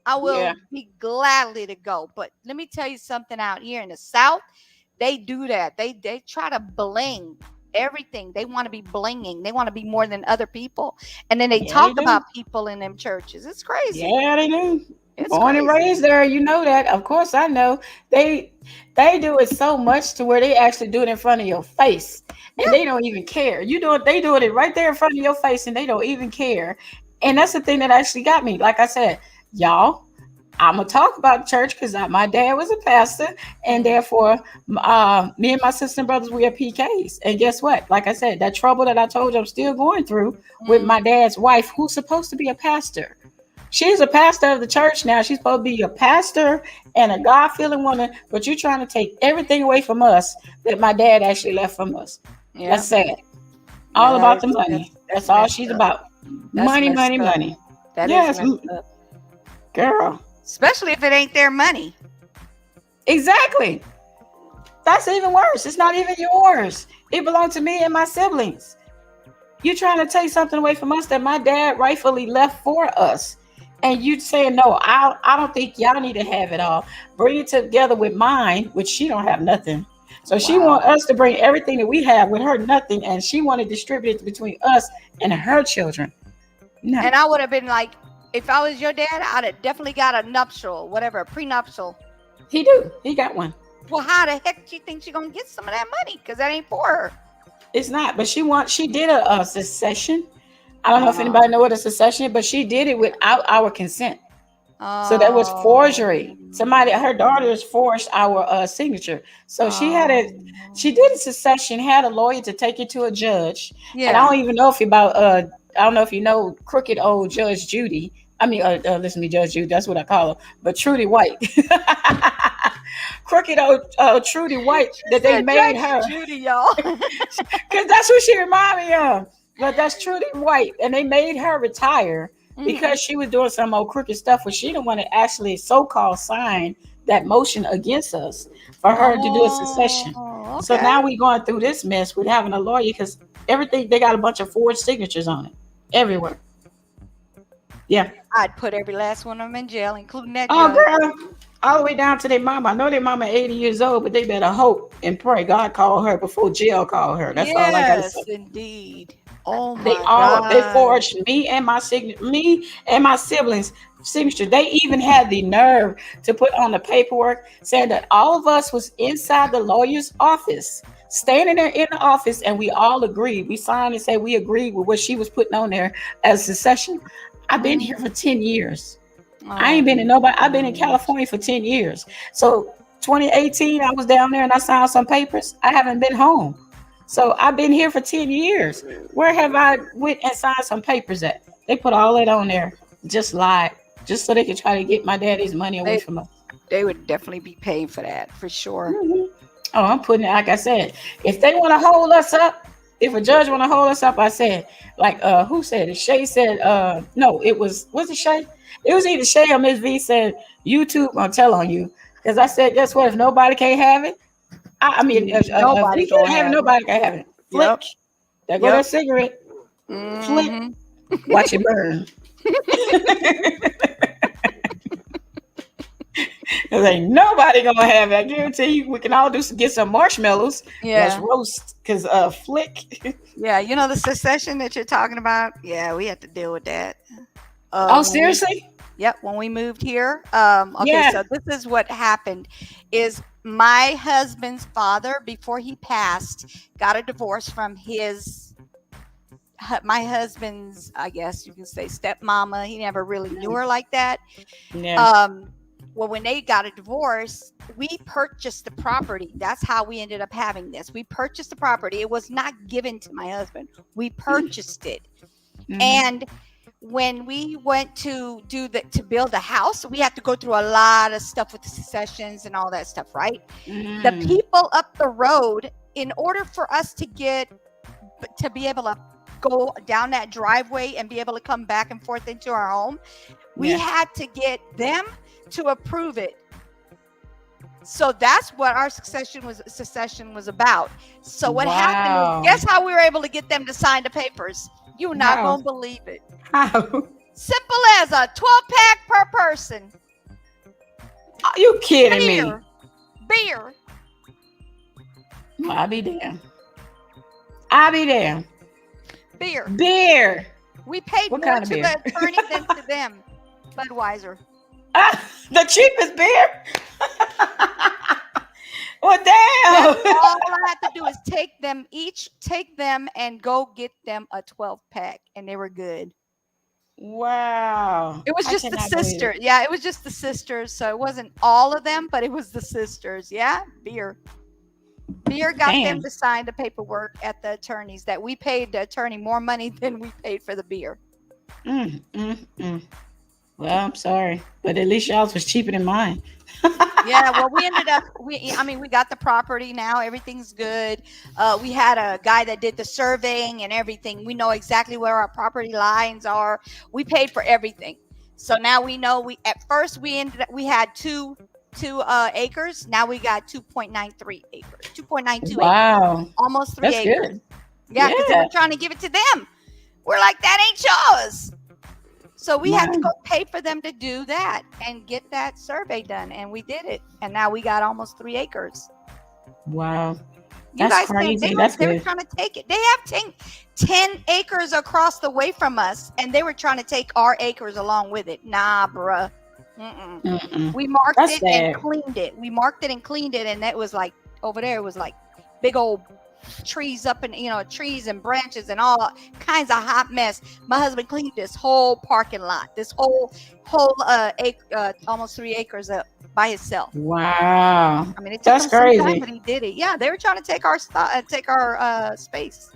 I Yeah. will be gladly to go. But let me tell you something out here in the South. They do that. They try to bling everything. They want to be blinging. They want to be more than other people. And then they Yeah, they talk do. about people in them churches. It's crazy. Yeah, they do. It's Born and crazy. raised there, you know that. Of course, I know. They they do it so much to where they actually do it in front of your face, and Yeah. they don't even care. You do it. They doing it right there in front of your face, and they don't even care. And that's the thing that actually got me. Like I said, y'all, I'm gonna talk about church because my dad was a pastor, and Mm, therefore, me and my sister and brothers we are PKs. And guess what? Like I said, that trouble that I told you I'm still going through with mm. my dad's wife, who's supposed to be a pastor. She's a pastor of the church now. She's supposed to be a pastor and a God fearing woman, but you're trying to take everything away from us that my dad actually left from us. Yeah. That's sad. Yeah. All about the money. That's That's all messed she's up. about. That's Money, messed money, up. money. That is Yes, messed up. girl. Especially if it ain't their money. Exactly. That's even worse. It's not even yours. It belonged to me and my siblings. You trying to take something away from us that my dad rightfully left for us. And you saying, no, I don't think y'all need to have it all. Bring it together with mine, which she don't have nothing. So she Wow. want us to bring everything that we have with her nothing, and she want to distribute it between us and her children. No, And I would have been like, if I was your dad, I'd have definitely got a nuptial, whatever, a prenuptial. he do. He got one. Well, how the heck do you think she's gonna get some of that money? Because that ain't for her. It's not, but she did a secession. I don't know if Oh. anybody know what a secession is, but she did it without our consent. So that was Oh. forgery. Somebody, her daughters forged our signature. So Oh. she did a secession, had a lawyer to take it to a judge. And I Yeah. don't even know if I don't know if you know crooked old Judge Judy. I mean, listen to me, Judge Judy. That's what I call her. But Trudy White, crooked old Trudy White, that they Said made Judge her Judy, y'all. because that's who she reminded me of. But that's Trudy White, and they made her retire Mhm. because she was doing some old crooked stuff where she didn't want to actually so-called sign that motion against us for her to do a secession. Oh, So okay. now we going through this mess with having a lawyer because everything they got a bunch of forged signatures on it everywhere. Yeah. I'd put every last one of them in jail, including that Oh, judge. girl. All the way down to their mama. I know their mama 80 years old, but they better hope and pray God call her before jail call her. That's all I gotta Yes, say. indeed. Oh They my all they God. forged me and my siblings signature. They even had the nerve to put on the paperwork saying that all of us was inside the lawyer's office, standing there in the office, and we all agreed. We signed and said we agreed with what she was putting on there as secession. I've been Mm. here for 10 years. I Oh, ain't been in nobody. I've been in California for 10 years. So 2018, I was down there and I signed some papers. I haven't been home. So I've been here for 10 years. Where have I went and signed some papers at? They put all that on there, just lied, just so they could try to get my daddy's money away they from us. they would definitely be paying for that for sure. Mhm. Oh, I'm putting it like I said. If they want to hold us up, if a judge want to hold us up, I said, like who said it? Shay said, no, was it Shay? It was either Shay or Miss V said, YouTube gonna tell on you. Because I said, guess what? If nobody can't have it, I mean, if Nobody we can't gonna have it, have it. nobody can have it. Yep. Flick. There go Yep. that cigarette. Flick. Hmm. Watch it burn. Cause ain't nobody gonna have it. I guarantee you, we can all get some marshmallows. Let's Yeah. roast. Cause Flick. Yeah. You know the secession that you're talking about? Yeah, we had to deal with that. Oh, When we seriously? Yep, when we moved here. Okay, Yeah. so this is what happened is my husband's father, before he passed, got a divorce from my husband's, I guess you can say, stepmama. He never really knew her like that. Yeah. Well, when they got a divorce, we purchased the property. That's how we ended up having this. We purchased the property. It was not given to my husband. We purchased it. Mhm. And when we went to build a house, we had to go through a lot of stuff with the successions and all that stuff, right? The Mhm. people up the road, in order for us to be able to go down that driveway and be able to come back and forth into our home, we Yeah. had to get them to approve it. So that's what our secession was about. So what happened Wow. is, guess how we were able to get them to sign the papers? You're not How? gonna believe it. How? Simple as a 12-pack per person. Are you kidding me? Beer. Well, I'll be damned. I'll be damned. Beer. Beer. We paid What more kind to of beer? the attorney than to them. Budweiser. The cheapest beer. Well, That's damn. all I had to do is take them and go get them a 12 pack, and they were good. Wow. It was I just the cannot believe sister. it. Yeah, it was just the sisters. So it wasn't all of them, but it was the sisters. Yeah, beer. Beer got them Damn. to sign the paperwork at the attorneys that we paid the attorney more money than we paid for the beer. Mm, mm, mm. Well, I'm sorry, but at least y'all's was cheaper than mine. Yeah, well, we ended up we got the property now. Everything's good. We had a guy that did the surveying and everything. We know exactly where our property lines are. We paid for everything. So now we know we at first we had two acres. Now we got 2.93 acres. 2.92 acres. Wow, Almost 3 that's acres. good. Yeah, because they Yeah. were trying to give it to them. We're like, that ain't yours. So we had to go Wow. pay for them to do that and get that survey done. And we did it. And now we got almost 3 acres. Wow, You that's guys crazy. think That's they were good. trying to take it. They have 10 acres across the way from us. And they were trying to take our acres along with it. Nah, bruh. Mm-mm. Mm-mm. We marked That's it and sad. cleaned it. We marked it and cleaned it. And that was like, over there, it was like big old trees up and trees and branches and all kinds of hot mess. My husband cleaned this whole parking lot, this whole almost 3 acres up by himself. Wow, I mean, it took that's him some time, crazy. but he did it. Yeah, they were trying to take our space.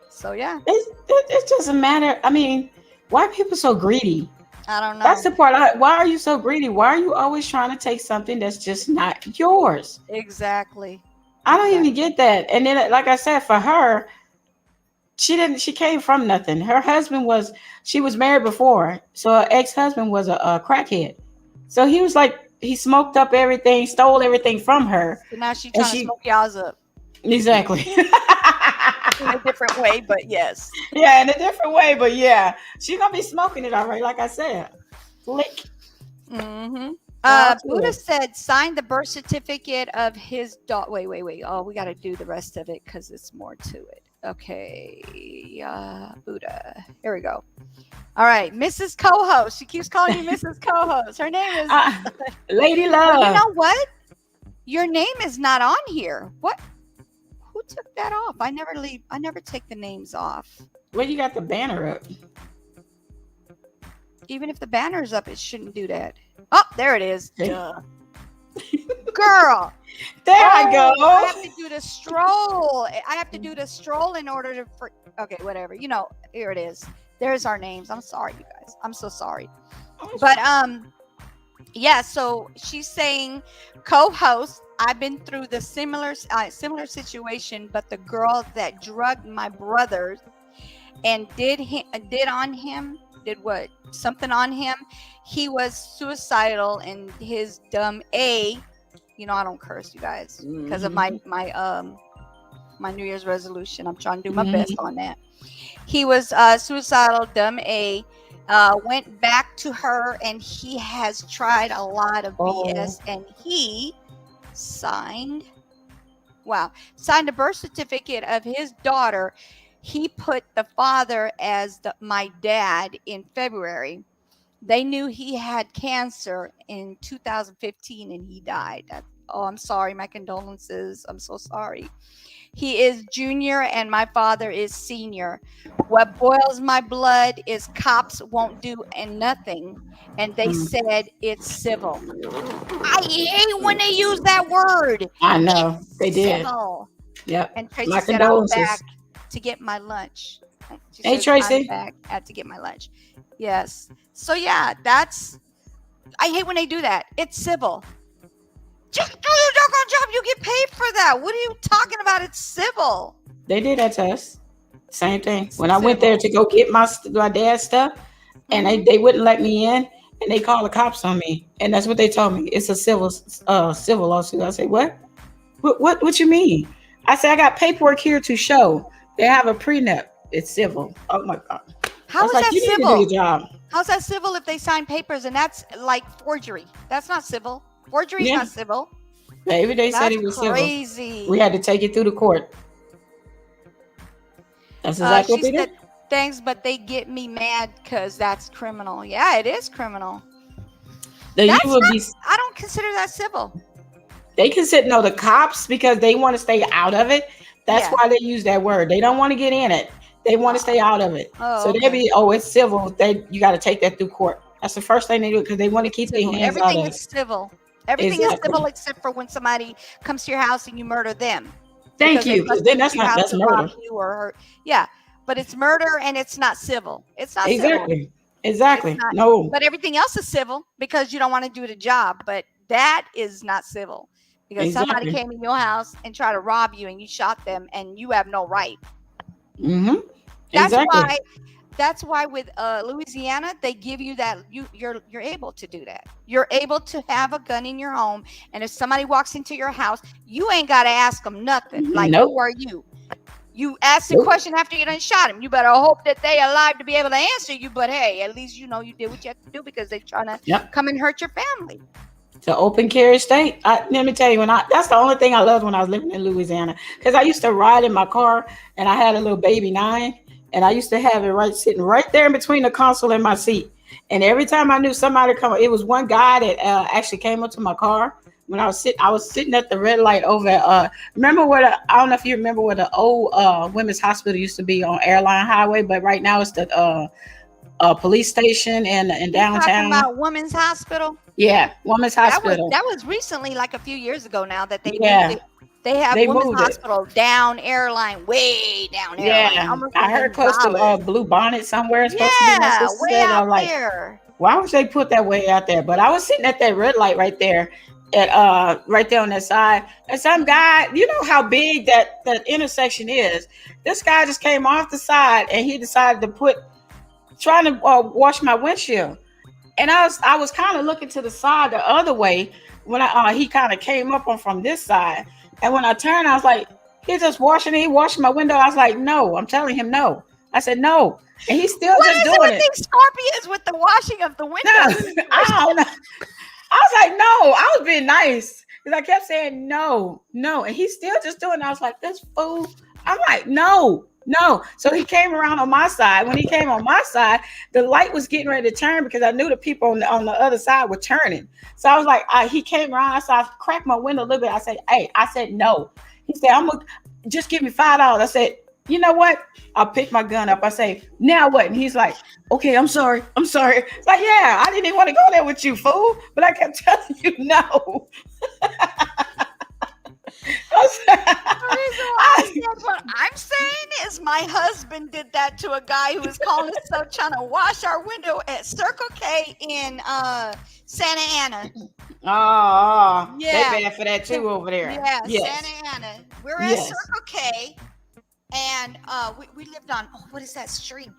So yeah, It doesn't matter. I mean, why are people so greedy? I don't know. That's the part. Why are you so greedy? Why are you always trying to take something that's just not yours? Exactly. I don't even get that. And then, like I said, for her, she didn't. She came from nothing. Her husband was. She was married before, so her ex-husband was a crackhead. So he was like he smoked up everything, stole everything from her, So now she's and trying to she smoke y'all's up exactly. in a different way, but yes. Yeah, in a different way, but yeah, she's gonna be smoking it all right. Like I said, flick. Mm-hmm. Wow, to Buddha it. said, sign the birth certificate of his daughter. Wait. Oh, we got to do the rest of it because it's more to it. Okay. Buddha. Here we go. All right. Mrs. Co-host. She keeps calling you Mrs. Co-host. Her name is. Lady Well, Love. you know what? Your name is not on here. What? Who took that off? I never take the names off. Well, you got the banner up. Even if the banner's up, it shouldn't do that. Oh, there it is. Okay. Duh. Girl. There I go. I have to do the stroll. I have to do the stroll in order to. Okay, whatever. Here it is. There's our names. I'm sorry, you guys. I'm so sorry. But yeah. So she's saying, co-host. I've been through the similar situation, but the girl that drugged my brother and did something on him. He was suicidal, and his dumb I don't curse, you guys, because of my New Year's resolution. I'm trying to do my best on that. He was suicidal, dumb A. Went back to her, and he has tried a lot of BS, and he signed a birth certificate of his daughter. He put the father as my dad in February. They knew he had cancer in 2015 and he died. I'm sorry. My condolences. I'm so sorry. He is junior and my father is senior. What boils my blood is cops won't do nothing. And they said it's civil. I hate when they use that word. I know. They did. Civil. Yep. And Tracy My said, "I'll condolences. back to get my lunch." She Hey, says, Tracy. "I'm back to get my lunch." Yes. So yeah, I hate when they do that. It's civil. Just do your doggone job. You get paid for that. What are you talking about? It's civil. They did that to us. Same thing. When I went there to go get my dad's stuff, and they wouldn't let me in, and they called the cops on me, and that's what they told me. It's a civil lawsuit. I said, what? What you mean? I said, I got paperwork here to show they have a prenup. It's civil. Oh my God. How is that you need to do civil? your job. How's that civil if they sign papers and that's like forgery? That's not civil. Forgery is Yeah. not civil. Baby, they said That's it was civil. We crazy. had to take it through the court. That's exactly what She they said, did. thanks, but they get me mad because that's criminal. Yeah, it is criminal. That you That's would not, be. I don't consider that civil. They can sit no the cops because they want to stay out of it. That's Yeah. why they use that word. They don't want to get in it. They want to stay out of it. Oh, So they okay. be it's civil. You got to take that through court. That's the first thing they do because they want to keep their Civil. hands out Everything of is it. civil. Everything is civil Exactly. except for when somebody comes to your house and you murder them Thank because they you. Because busted then into that's your not house that's to rob murder. you or yeah. But it's murder and it's not civil. It's not civil. Exactly. It's Exactly. not. No. But everything else is civil because you don't want to do the job. But that is not civil because somebody Exactly. came in your house and tried to rob you and you shot them and you have no right. Mm-hmm. That's Exactly. why. That's why with Louisiana they give you that you're able to do that. You're able to have a gun in your home, and if somebody walks into your house, you ain't got to ask them nothing. Like, who Nope. are you? You ask the Nope. question after you done shot him. You better hope that they alive to be able to answer you. But hey, at least you know you did what you had to do because they're trying to Yep. come and hurt your family. It's an open carry state. Let me tell you, that's the only thing I loved when I was living in Louisiana. Because I used to ride in my car and I had a little baby 9, and I used to have it sitting right there in between the console and my seat. And every time I knew somebody come, it was one guy that actually came up to my car when I was sitting at the red light over at remember where I don't know if you remember where the old women's hospital used to be on Airline Highway, but right now it's the police station in You talking downtown. about Women's Hospital? Yeah, women's hospital. That was recently, like a few years ago now, that they moved Yeah, it. They have they Women's moved it. Hospital down Airline, way down Airline, Yeah, almost I in heard close to Gonzales. Blue Bonnet somewhere. It's supposed to be. My Yeah, sister way said, out I'm like, there. why would they put that way out there? But I was sitting at that red light right there, at right there on that side, and some guy, you know how big that intersection is. This guy just came off the side and he decided to trying to wash my windshield, and I was kind of looking to the side the other way when he kind of came up on from this side, and when I turned, I was like, he washing my window. I was like, no, I'm telling him no. I said no, and he's still What just is it doing with it. these Scorpions with the washing of the No, windows? I don't know. I was like, no, I was being nice because I kept saying no, no, and he's still just doing it. I was like, this fool. I'm like, no, no. So he came around on my side. When he came on my side, the light was getting ready to turn because I knew the people on the other side were turning. So I was like, he came around. I cracked my window a little bit. I said, hey, I said no. He said, I'm gonna just give me $5. I said, you know what? I'll pick my gun up. I say, now what? And he's like, okay, I'm sorry. I'm sorry. It's like, yeah, I didn't even want to go there with you, fool. But I kept telling you no. The reason why I said what I'm saying is my husband did that to a guy who was calling himself trying to wash our window at Circle K in Santa Ana. Oh, Yeah. they bad for that too over there. Yeah, Yes. Santa Ana. We're at Yes. Circle K, and we lived on what is that street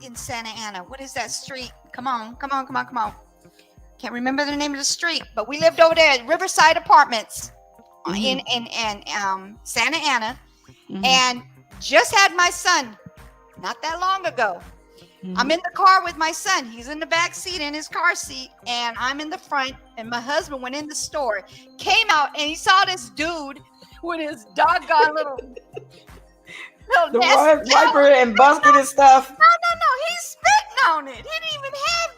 in Santa Ana? What is that street? Come on. Can't remember the name of the street, but we lived over there at Riverside Apartments in Santa Ana, Mhm. and just had my son not that long ago. Mhm. I'm in the car with my son. He's in the back seat in his car seat, and I'm in the front. And my husband went in the store, came out, and he saw this dude with his doggone little the nasty wiper and busket and stuff. No, he's spitting on it. He didn't even have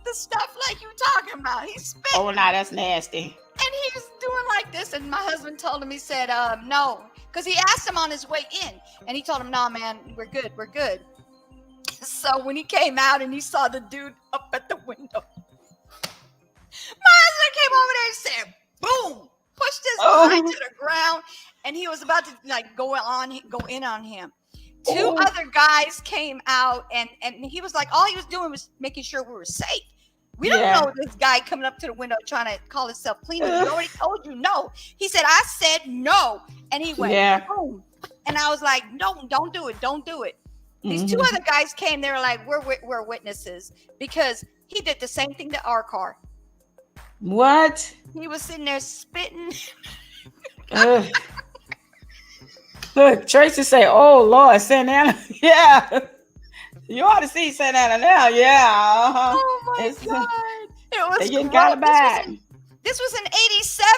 the stuff like you talking about. He's spitting. Oh, nah, that's nasty. And he was doing like this, and my husband told him, he said, no, because he asked him on his way in, and he told him, no, man, we're good. So when he came out and he saw the dude up at the window, my husband came over there and said, boom, pushed his line to the ground, and he was about to like go in on him. Two other guys came out, and he was like, all he was doing was making sure we were safe. We don't know this guy coming up to the window trying to call himself cleaner. He already told you no. He said, I said no. And he went, boom. And I was like, no, don't do it. These two other guys came. They were like, we're witnesses because he did the same thing to our car. What? He was sitting there spitting. Look, Tracy say, oh, Lord, Santa Ana. Yeah. You ought to see Santa Ana now. Yeah. Oh, my God. It was they getting kind of bad. This was in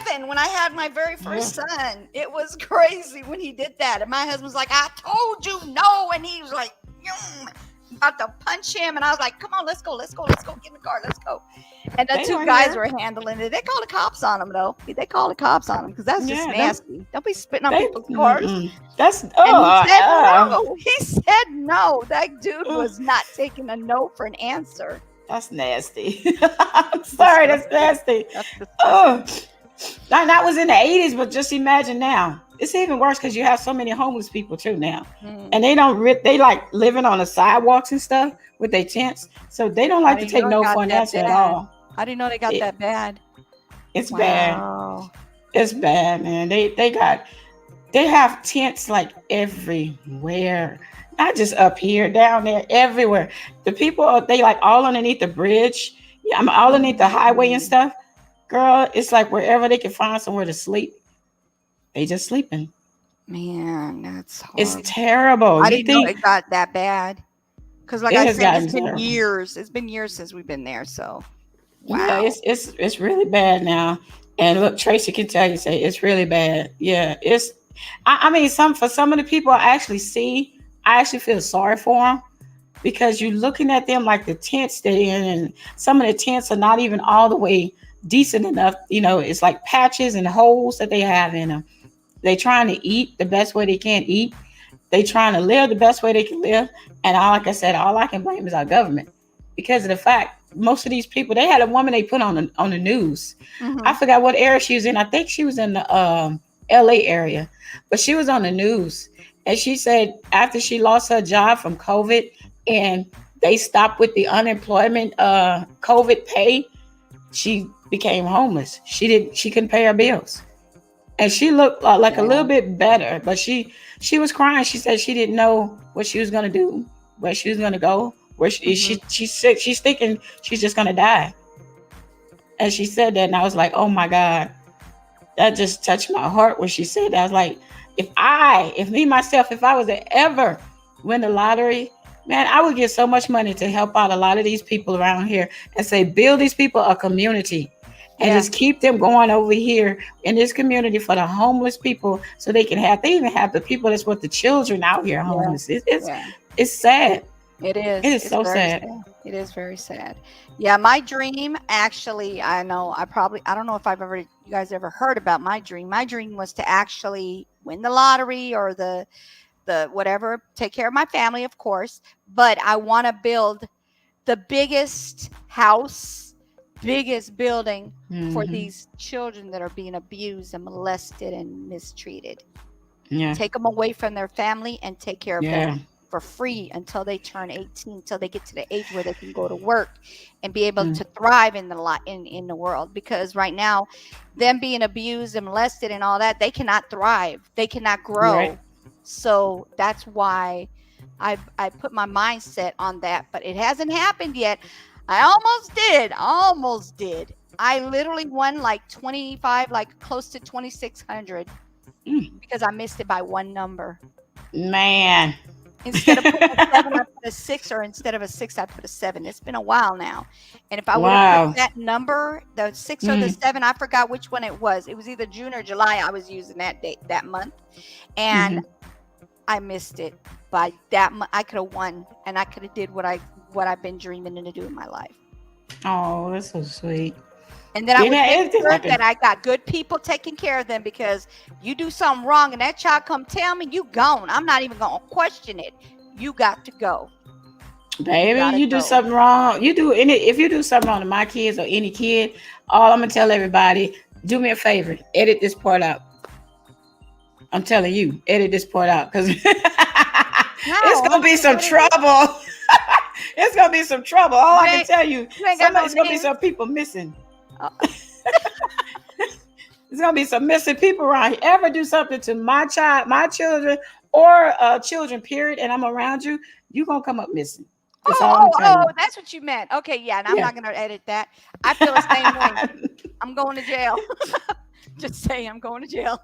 87 when I had my very first son. It was crazy when he did that. And my husband's like, I told you no. And he was like, about to punch him. And I was like, come on, let's go. Get in the car. Let's go. And the two guys were handling it. They called the cops on him, though. They called the cops on him because that's just nasty. Don't be spitting on people's cars. That's, and he said no. He said no. That dude was not taking a no for an answer. That's nasty. I'm sorry, that's nasty. That was in the 80s, but just imagine now. It's even worse because you have so many homeless people too now. And they like living on the sidewalks and stuff with their tents. So they don't like to take no for an answer at all. I didn't know they got that bad. It's bad. It's bad, man. They have tents like everywhere. Not just up here, down there, everywhere. The people, they like all underneath the bridge. Yeah, I'm all underneath the highway and stuff. Girl, it's like wherever they can find somewhere to sleep, they just sleeping. Man, that's horrible. It's terrible. I didn't know it got that bad. Because like I said, it's been terrible. years. It's been years since we've been there. So, wow. Yeah, it's really bad now. And look, Tracy can tell you, say it's really bad. Yeah, I mean, for some of the people I actually feel sorry for them because you're looking at them like the tents they're in, and some of the tents are not even all the way decent enough. You know, it's like patches and holes that they have in them. They trying to eat the best way they can eat. They trying to live the best way they can live. And like I said, all I can blame is our government because of the fact most of these people. They had a woman they put on the news. Mm-hmm. I forgot what area she was in. I think she was in the LA area, but she was on the news. And she said after she lost her job from COVID and they stopped with the unemployment COVID pay, she became homeless. She couldn't pay her bills. And she looked like a little bit better, but she was crying. She said she didn't know what she was going to do, where she was going to go, where she's thinking she's just going to die. And she said that, and I was like, oh my God, that just touched my heart when she said that. I was like, if I was to ever win the lottery, man, I would give so much money to help out a lot of these people around here and say, build these people a community and just keep them going over here in this community for the homeless people so they even have the people that's with the children out here homeless. It's sad. It is. It is so sad. It is very sad. Yeah, my dream, actually, I don't know if you guys ever heard about my dream. My dream was to actually win the lottery or the whatever, take care of my family, of course, but I want to build the biggest house, biggest building for these children that are being abused and molested and mistreated. Yeah. Take them away from their family and take care of them for free until they turn 18, until they get to the age where they can go to work and be able to thrive in the world. Because right now, them being abused and molested and all that, they cannot thrive. They cannot grow. Right. So that's why I put my mindset on that, but it hasn't happened yet. I almost did. I literally won like 25, like close to 2,600 because I missed it by one number. Man. Instead of putting a 7, I put a 6, or instead of a 6, I put a 7. It's been a while now. And if I would have put that number, the 6 or the 7, I forgot which one it was. It was either June or July I was using that date, that month. And I missed it by that much. I could have won, and I could have did what I've been dreaming to do in my life. Oh, that's so sweet. And then I would make sure that I got good people taking care of them, because you do something wrong and that child come tell me, you gone. I'm not even going to question it. You got to go. Baby, you do something wrong. If you do something wrong to my kids or any kid, all I'm going to tell everybody, do me a favor, edit this part out. I'm telling you, edit this part out, because it's going to be some trouble. It's going to be some trouble. All I can tell you, somebody's going to be some people missing. There's gonna be some missing people around here. Ever do something to my children, or children, period, and I'm around you, you gonna come up missing. That's what you meant. Okay, yeah, and I'm not gonna edit that. I feel the same way. I'm going to jail. Just saying, I'm going to jail.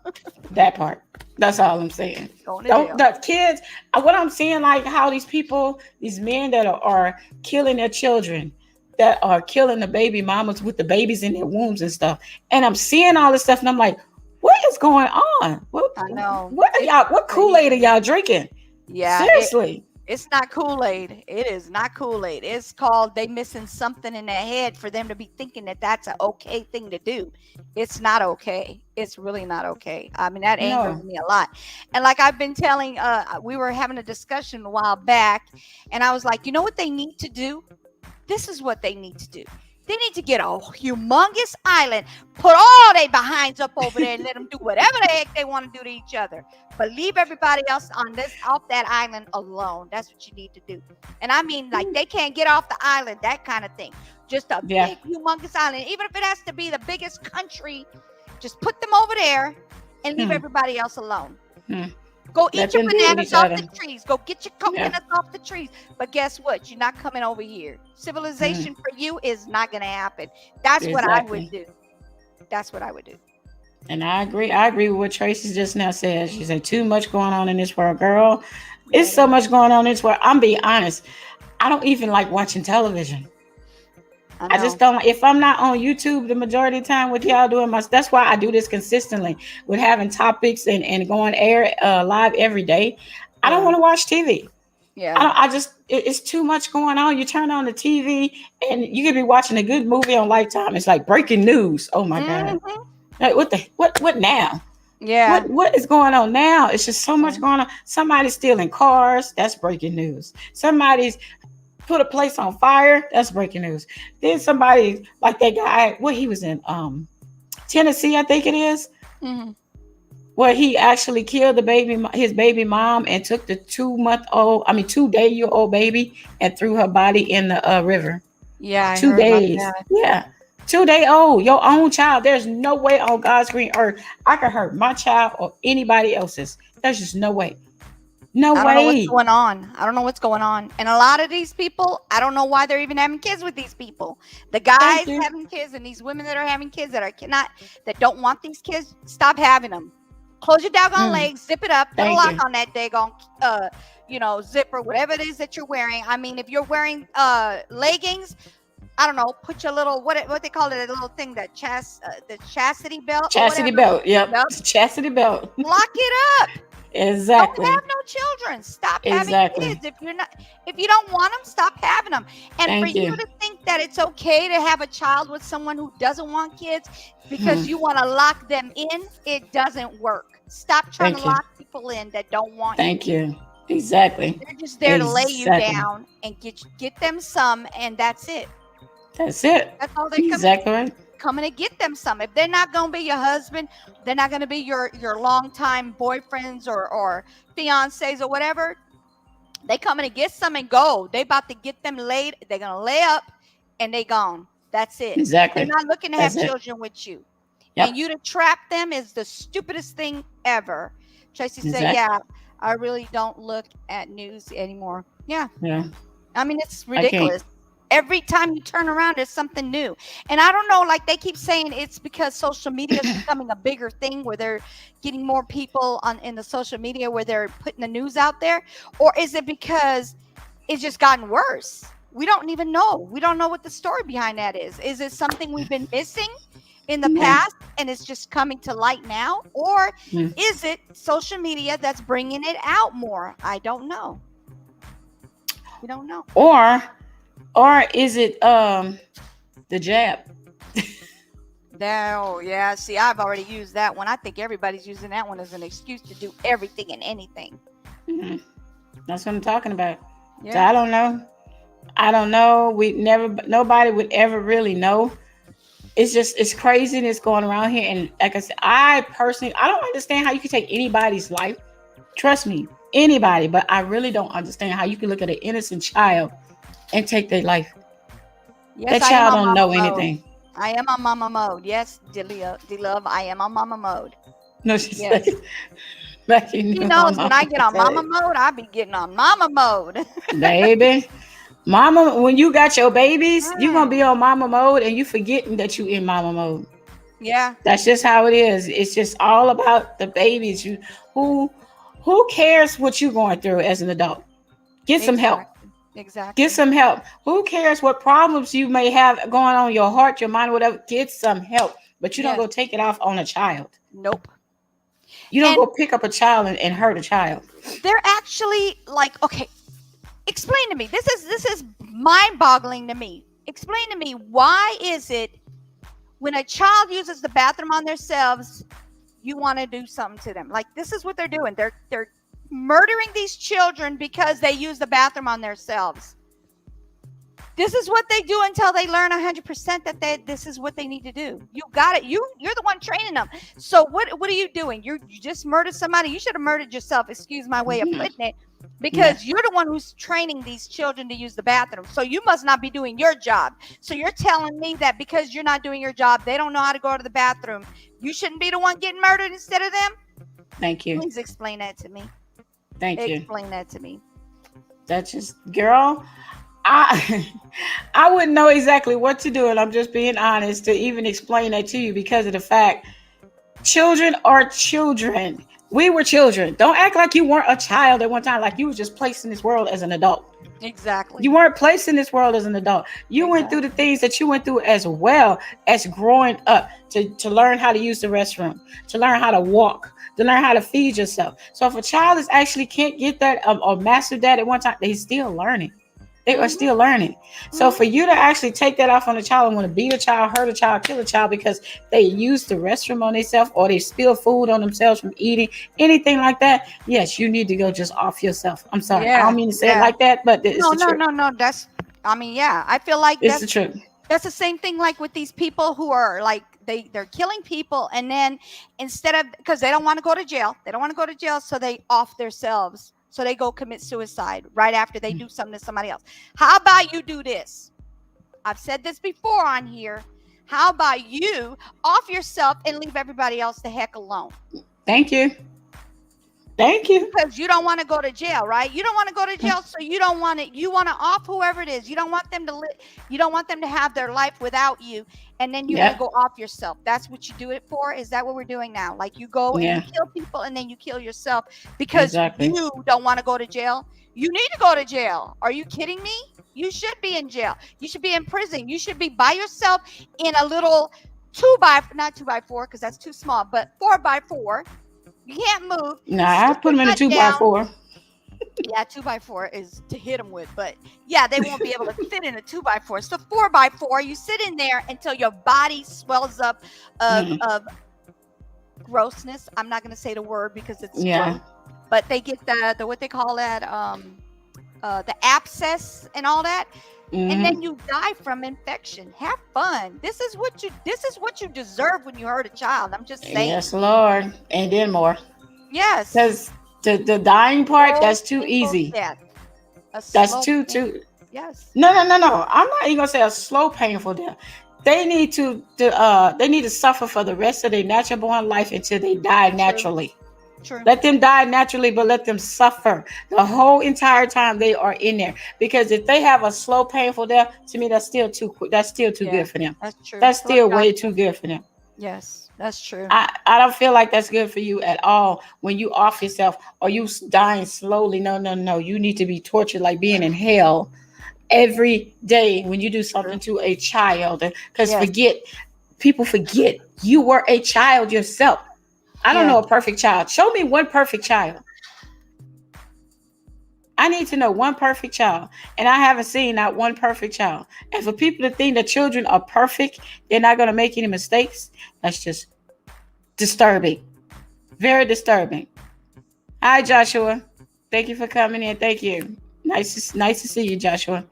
That part. That's all I'm saying. Going to jail. The kids, what I'm seeing, like how these men that are killing their children, that are killing the baby mamas with the babies in their wombs and stuff. And I'm seeing all this stuff, and I'm like, what is going on? I know. What are y'all? What Kool-Aid are y'all drinking? Yeah, Seriously. it's not Kool-Aid. It is not Kool-Aid. It's called they missing something in their head for them to be thinking that that's an okay thing to do. It's not okay. It's really not okay. I mean, that angers No. me a lot. And like I've been telling, we were having a discussion a while back, and I was like, you know what they need to do? This is what they need to do. They need to get a humongous island, put all their behinds up over there, and let them do whatever the heck they want to do to each other. But leave everybody else off that island alone. That's what you need to do. And I mean, like, they can't get off the island, that kind of thing. Just a big, humongous island. Even if it has to be the biggest country, just put them over there and leave everybody else alone. Go eat your bananas off the trees. Go get your coconuts off the trees. But guess what? You're not coming over here. Civilization for you is not going to happen. That's what I would do. That's what I would do. And I agree. I agree with what Tracy just now said. She said, too much going on in this world, girl. It's so much going on in this world. I'm being honest. I don't even like watching television. I just don't. If I'm not on YouTube the majority of the time, what y'all doing? That's why I do this consistently with having topics and going air live every day. I don't want to watch TV. Yeah. It's too much going on. You turn on the TV and you could be watching a good movie on Lifetime. It's like breaking news. Oh my God. Like, what now? Yeah. What is going on now? It's just so much going on. Somebody's stealing cars. That's breaking news. Somebody's put a place on fire. That's breaking news. Then somebody like that guy, he was in Tennessee, I think it is, where he actually killed his baby mom and took the 2-day-old baby and threw her body in the river. Yeah. 2 days. Yeah. 2-day-old, your own child. There's no way on God's green earth I could hurt my child or anybody else's. There's just no way. No way. I don't know what's going on. I don't know what's going on. And a lot of these people, I don't know why they're even having kids with these people. The guys having kids and these women that are having kids that don't want these kids, stop having them. Close your doggone legs, zip it up, put a lock on that daggone zipper, whatever it is that you're wearing. I mean, if you're wearing leggings, I don't know, put your little what they call it, a little thing that the chastity belt. Chastity belt, yep. Chastity belt. Lock it up. Exactly. Don't have no children. Stop having kids. If you don't want them, stop having them. And for you to think that it's okay to have a child with someone who doesn't want kids because you want to lock them in, it doesn't work. Stop trying to lock people in that don't want you. Thank you. Exactly. They're just there to lay you down and get them some, and that's it. That's it. That's all they're coming to get them some. If they're not going to be your husband, they're not going to be your longtime boyfriends or fiancés or whatever. They coming to get some and go. They about to get them laid. They're going to lay up and they gone. That's it. Exactly. They're not looking to have children with you. Yep. And you to trap them is the stupidest thing ever. Tracy said, yeah, I really don't look at news anymore. Yeah. I mean, it's ridiculous. Every time you turn around, there's something new. And I don't know, like they keep saying it's because social media is becoming a bigger thing where they're getting more people in the social media where they're putting the news out there. Or is it because it's just gotten worse? We don't even know. We don't know what the story behind that is. Is it something we've been missing in the past and it's just coming to light now? Or is it social media that's bringing it out more? I don't know. We don't know. Or is it the jab? Oh, yeah. See, I've already used that one. I think everybody's using that one as an excuse to do everything and anything. That's what I'm talking about. Yeah. So I don't know. Nobody would ever really know. It's craziness going around here. And like I said, I don't understand how you can take anybody's life. Trust me, anybody. But I really don't understand how you can look at an innocent child and take their life. Yes, that child don't know anything. I am on mama mode. Yes, D-Love, I am on mama mode. No, she said. She knows when I get on mama mode, I be getting on mama mode. Baby. Mama, when you got your babies, you're going to be on mama mode and you forgetting that you in mama mode. Yeah. That's just how it is. It's just all about the babies. Who cares what you're going through as an adult? Get some help. Get Exactly. some help. Who cares what problems you may have going on in your heart, your mind, whatever? Get some help. But you don't Yes. go take it off on a child. Nope. You don't And go pick up a child and hurt a child. they're actually like, okay, explain to me. This is mind-boggling to me. Explain to me, why is it when a child uses the bathroom on themselves, you want to do something to them? Like, this is what they're doing. They're murdering these children because they use the bathroom on themselves. This is what they do until they learn 100% that this is what they need to do. You got it. You're the one training them. So what are you doing? You just murdered somebody. You should have murdered yourself. Excuse my way of putting it, because you're the one who's training these children to use the bathroom. So you must not be doing your job. So you're telling me that because you're not doing your job, they don't know how to go to the bathroom. You shouldn't be the one getting murdered instead of them. Thank you. Please explain that to me. Thank you. Explain that to me. That's just, girl, I I wouldn't know exactly what to do, and I'm just being honest to even explain that to you, because of the fact children are children. We were children. Don't act like you weren't a child at one time, like you was just placed in this world as an adult. Exactly. You weren't placed in this world as an adult. You went through the things that you went through as well as growing up, to learn how to use the restroom, to learn how to walk, to learn how to feed yourself. So if a child is actually can't get that or master that at one time, they're still learning. They are still learning. So for you to actually take that off on a child and want to beat a child, hurt a child, kill a child because they use the restroom on themselves or they spill food on themselves from eating, anything like that, yes, you need to go just off yourself. I'm sorry. I don't mean to say it like that, but it's the truth. No. That's, I mean, yeah, I feel like It's the truth. that's the same thing like with these people who are like, they're killing people, and then instead of, because they don't want to go to jail, so they off themselves. So they go commit suicide right after they do something to somebody else. How about you do this? I've said this before on here. How about you off yourself and leave everybody else the heck alone? Thank you. Thank you. Because you don't want to go to jail, right? You don't want to go to jail, so you don't want it. You want to off whoever it is. You don't want them to live. You don't want them to have their life without you, and then you're gonna go off yourself. That's what you do it for. Is that what we're doing now? Like, you go and you kill people, and then you kill yourself because you don't want to go to jail. You need to go to jail. Are you kidding me? You should be in jail. You should be in prison. You should be by yourself in a little not 2x4 because that's too small, but 4x4. You can't move. Nah, I put them in a 2x4. Yeah, 2x4 is to hit them with, but yeah, they won't be able to fit in a 2x4. So 4x4, you sit in there until your body swells up of grossness. I'm not going to say the word because it's gross, but they get the what they call that, the abscess and all that. And then you die from infection. Have fun. This is what you deserve when you hurt a child. I'm just saying. Yes, Lord. And then more. Yes. Because the dying part, that's too easy. That's too. Yes. No. I'm not even gonna say a slow, painful death. They need to suffer for the rest of their natural born life until they die naturally. True. Let them die naturally, but let them suffer the whole entire time they are in there. Because if they have a slow, painful death, to me, that's still too quick. That's still too good for them. That's true. That's still way too good for them. Yes, that's true. I don't feel like that's good for you at all when you off yourself or you dying slowly. No. You need to be tortured like being in hell every day when you do something to a child. Because people forget you were a child yourself. I don't know a perfect child. Show me one perfect child. I need to know one perfect child. And I haven't seen not one perfect child. And for people to think that children are perfect, they're not going to make any mistakes, that's just disturbing. Very disturbing. Hi, Joshua. Thank you for coming in. Thank you. Nice to see you, Joshua.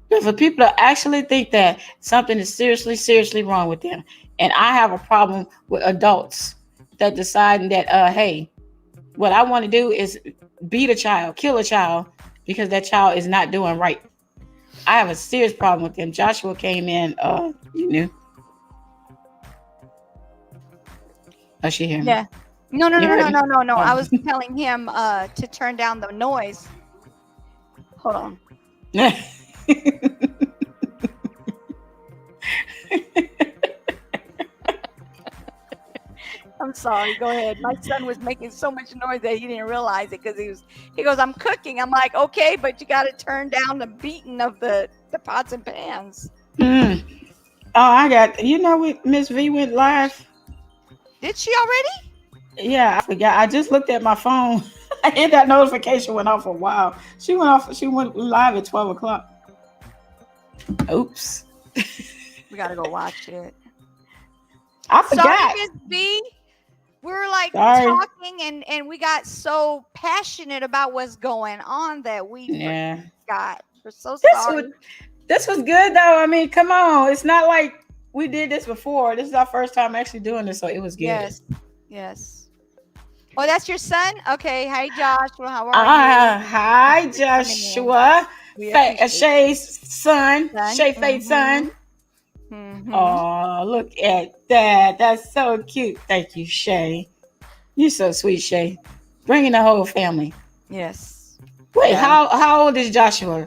But for people to actually think that something is seriously wrong with them, and I have a problem with adults that deciding that, hey, what I want to do is beat a child, kill a child, because that child is not doing right. I have a serious problem with them. Joshua came in, you knew. Oh, she hear me? Yeah. No. I was telling him to turn down the noise. Hold on. I'm sorry. Go ahead. My son was making so much noise that he didn't realize it because he goes, I'm cooking. I'm like, okay, but you got to turn down the beating of the pots and pans. Oh, I got, Miss V went live. Did she already? Yeah, I forgot. I just looked at my phone. And that notification went off a while. She went live at 12 o'clock. Oops. We got to go watch it. I forgot. Sorry, Miss B. We were like talking and we got so passionate about what's going on that we forgot. We're so sorry. This was good though. I mean, come on. It's not like we did this before. This is our first time actually doing this, so it was good. Yes. Oh, that's your son? Okay. Hi, Joshua. How are you? Hi, Joshua. Shay's son. Shay Faith's son. Mm-hmm. Oh, look at that. That's so cute. Thank you, Shay. You're so sweet, Shay. Bringing the whole family. Yes. Wait, how old is Joshua?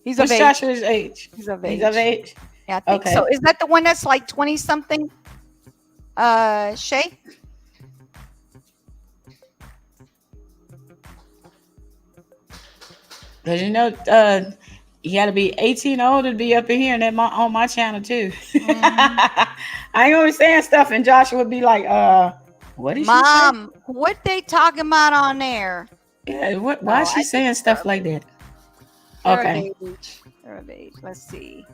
What's Joshua's age? He's of age. Yeah, I think so. Is that the one that's like 20 something? Shay? Because you got to be 18 old to be up in here and on my channel too. Mm-hmm. I ain't gonna be saying stuff and Joshua would be like, what is Mom, what they talking about on there? Yeah, why is she saying stuff like that? Okay. They're of age. Let's see.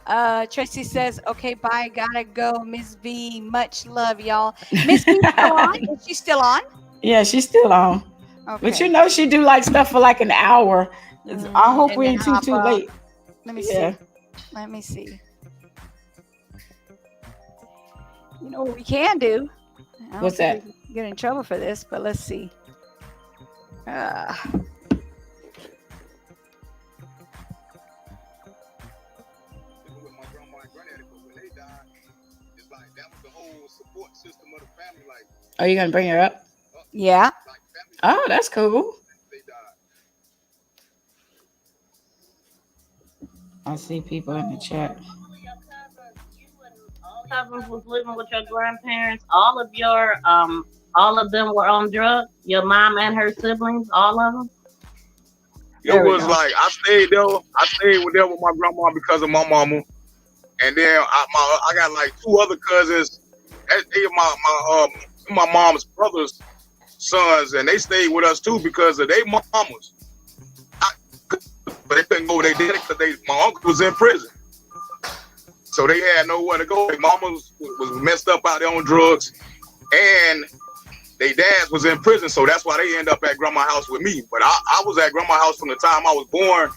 Tracy says, okay, bye, gotta go. Miss V, much love, y'all. Miss V still on? Is she still on? Yeah, she's still on. Okay. But she do like stuff for like an hour. I hope we ain't too late. Let me see. Let me see. You know what we can do? What's that? Get in trouble for this, but let's see. Are you gonna bring her up? Yeah. Oh, that's cool. I see people in the chat. Cousins was living with your grandparents. All of them were on drugs. Your mom and her siblings, all of them. It was like I stayed there with my grandma because of my mama, and then I got like two other cousins. They my mom's brother's sons, and they stayed with us too because of their mamas. But they couldn't go where they did it because my uncle was in prison. So they had nowhere to go. Their mama was messed up out there on drugs, and their dad was in prison. So that's why they end up at grandma's house with me. But I was at grandma's house from the time I was born.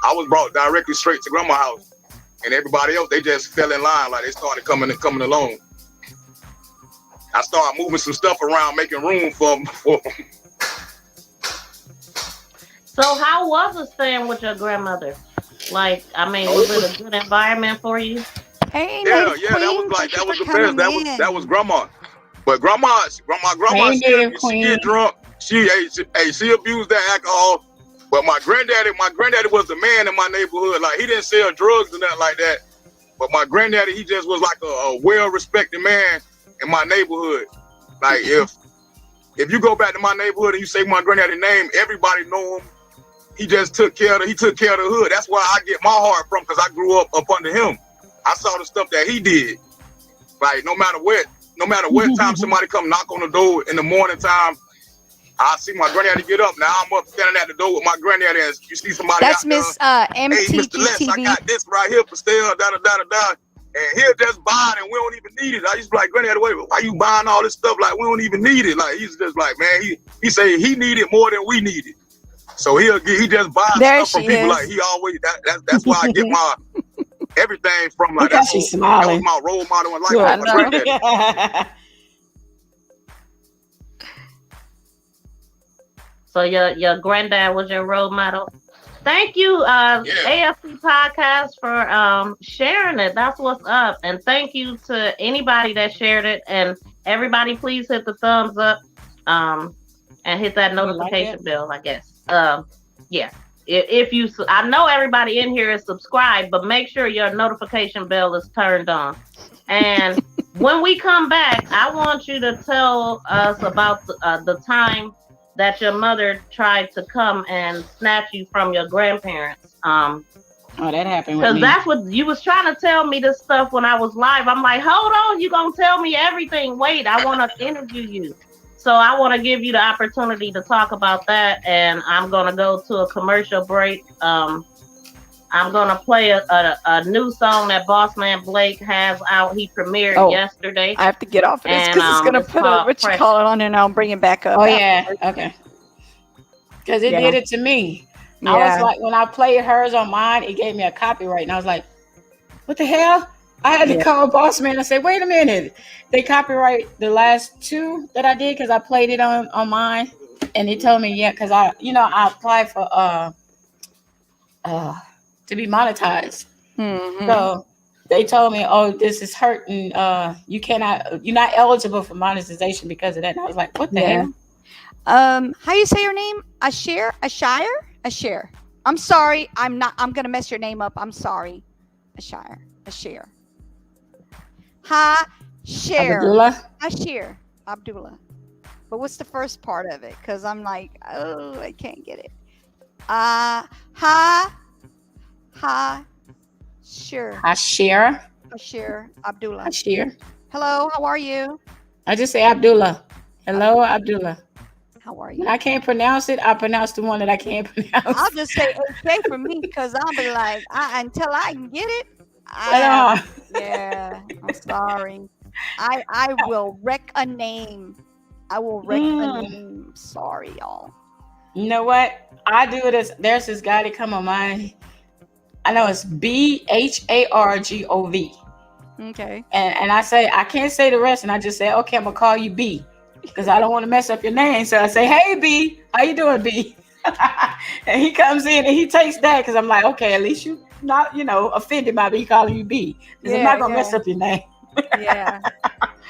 I was brought directly straight to grandma's house, and everybody else, they just fell in line. Like they started coming along. I started moving some stuff around, making room for them. So how was it staying with your grandmother? Like, I mean, was it a good environment for you? Hey, that was the best. That was grandma. But grandma she get drunk. She abused that alcohol. But my granddaddy was the man in my neighborhood. Like he didn't sell drugs or nothing like that. But my granddaddy, he just was like a well-respected man in my neighborhood. Like if you go back to my neighborhood and you say my granddaddy's name, everybody know him. He just took care of the hood. That's where I get my heart from, because I grew up under him. I saw the stuff that he did. Like no matter what time somebody come knock on the door in the morning time, I see my granddaddy get up. Now I'm up standing at the door with my granddaddy, and you see somebody. That's Miss MTGTV. Hey, Mr. Les, I got this right here for sale, and he'll just buy it, and we don't even need it. I used to be like, granddaddy, wait, why you buying all this stuff? Like we don't even need it. Like he's just like, man, he say he need it more than we need it. So he just buys stuff from people. Like he always that's why I get my everything from. Like that was my role model in life. My granddaddy. So your granddad was your role model. Thank you, AFC Podcast, for sharing it. That's what's up. And thank you to anybody that shared it. And everybody, please hit the thumbs up and hit that notification bell, I guess. If you, I know everybody in here is subscribed, but make sure your notification bell is turned on. And when we come back, I want you to tell us about the time that your mother tried to come and snatch you from your grandparents. Oh, that happened with Because me. that's what you was trying to tell me this stuff when I was live. I'm like, hold on, you gonna tell me everything. Wait, I want to interview you. So I want to give you the opportunity to talk about that. And I'm going to go to a commercial break. I'm going to play a new song that Boss Man Blake has out. He premiered yesterday. I have to get off of this because it's going to put what you call it on and I'll bring it back up. Oh, yeah. Okay. Because it did it to me. Yeah. I was like, when I played hers on mine, it gave me a copyright. And I was like, what the hell? I had to call Boss Man and say, wait a minute. They copyright the last two that I did because I played it on mine. And they told me, because I applied for to be monetized. Mm-hmm. So they told me, oh, this is hurting. You're not eligible for monetization because of that. And I was like, what the hell? How you say your name? Ashir? I'm sorry. I'm going to mess your name up. I'm sorry. Ashir. Abdullah. But what's the first part of it? Because I'm like, oh, I can't get it. Ashir Abdullah. Ashir. Hello, how are you? I just say Abdullah. Hello, Abdullah. How are you? When I can't pronounce it, I pronounce the one that I can't pronounce. I'll just say okay for me because I'll be like, until I can get it. Yeah, I'm sorry. I will wreck a name. Sorry, y'all. You know what? I do it as there's this guy that come on mine. I know it's BHARGOV. Okay. And I say I can't say the rest, and I just say, okay, I'm gonna call you B because I don't want to mess up your name. So I say, hey B, how you doing, B? And he comes in and he takes that because I'm like, okay, at least you not offended by me calling you B because I'm not gonna mess up your name. Yeah.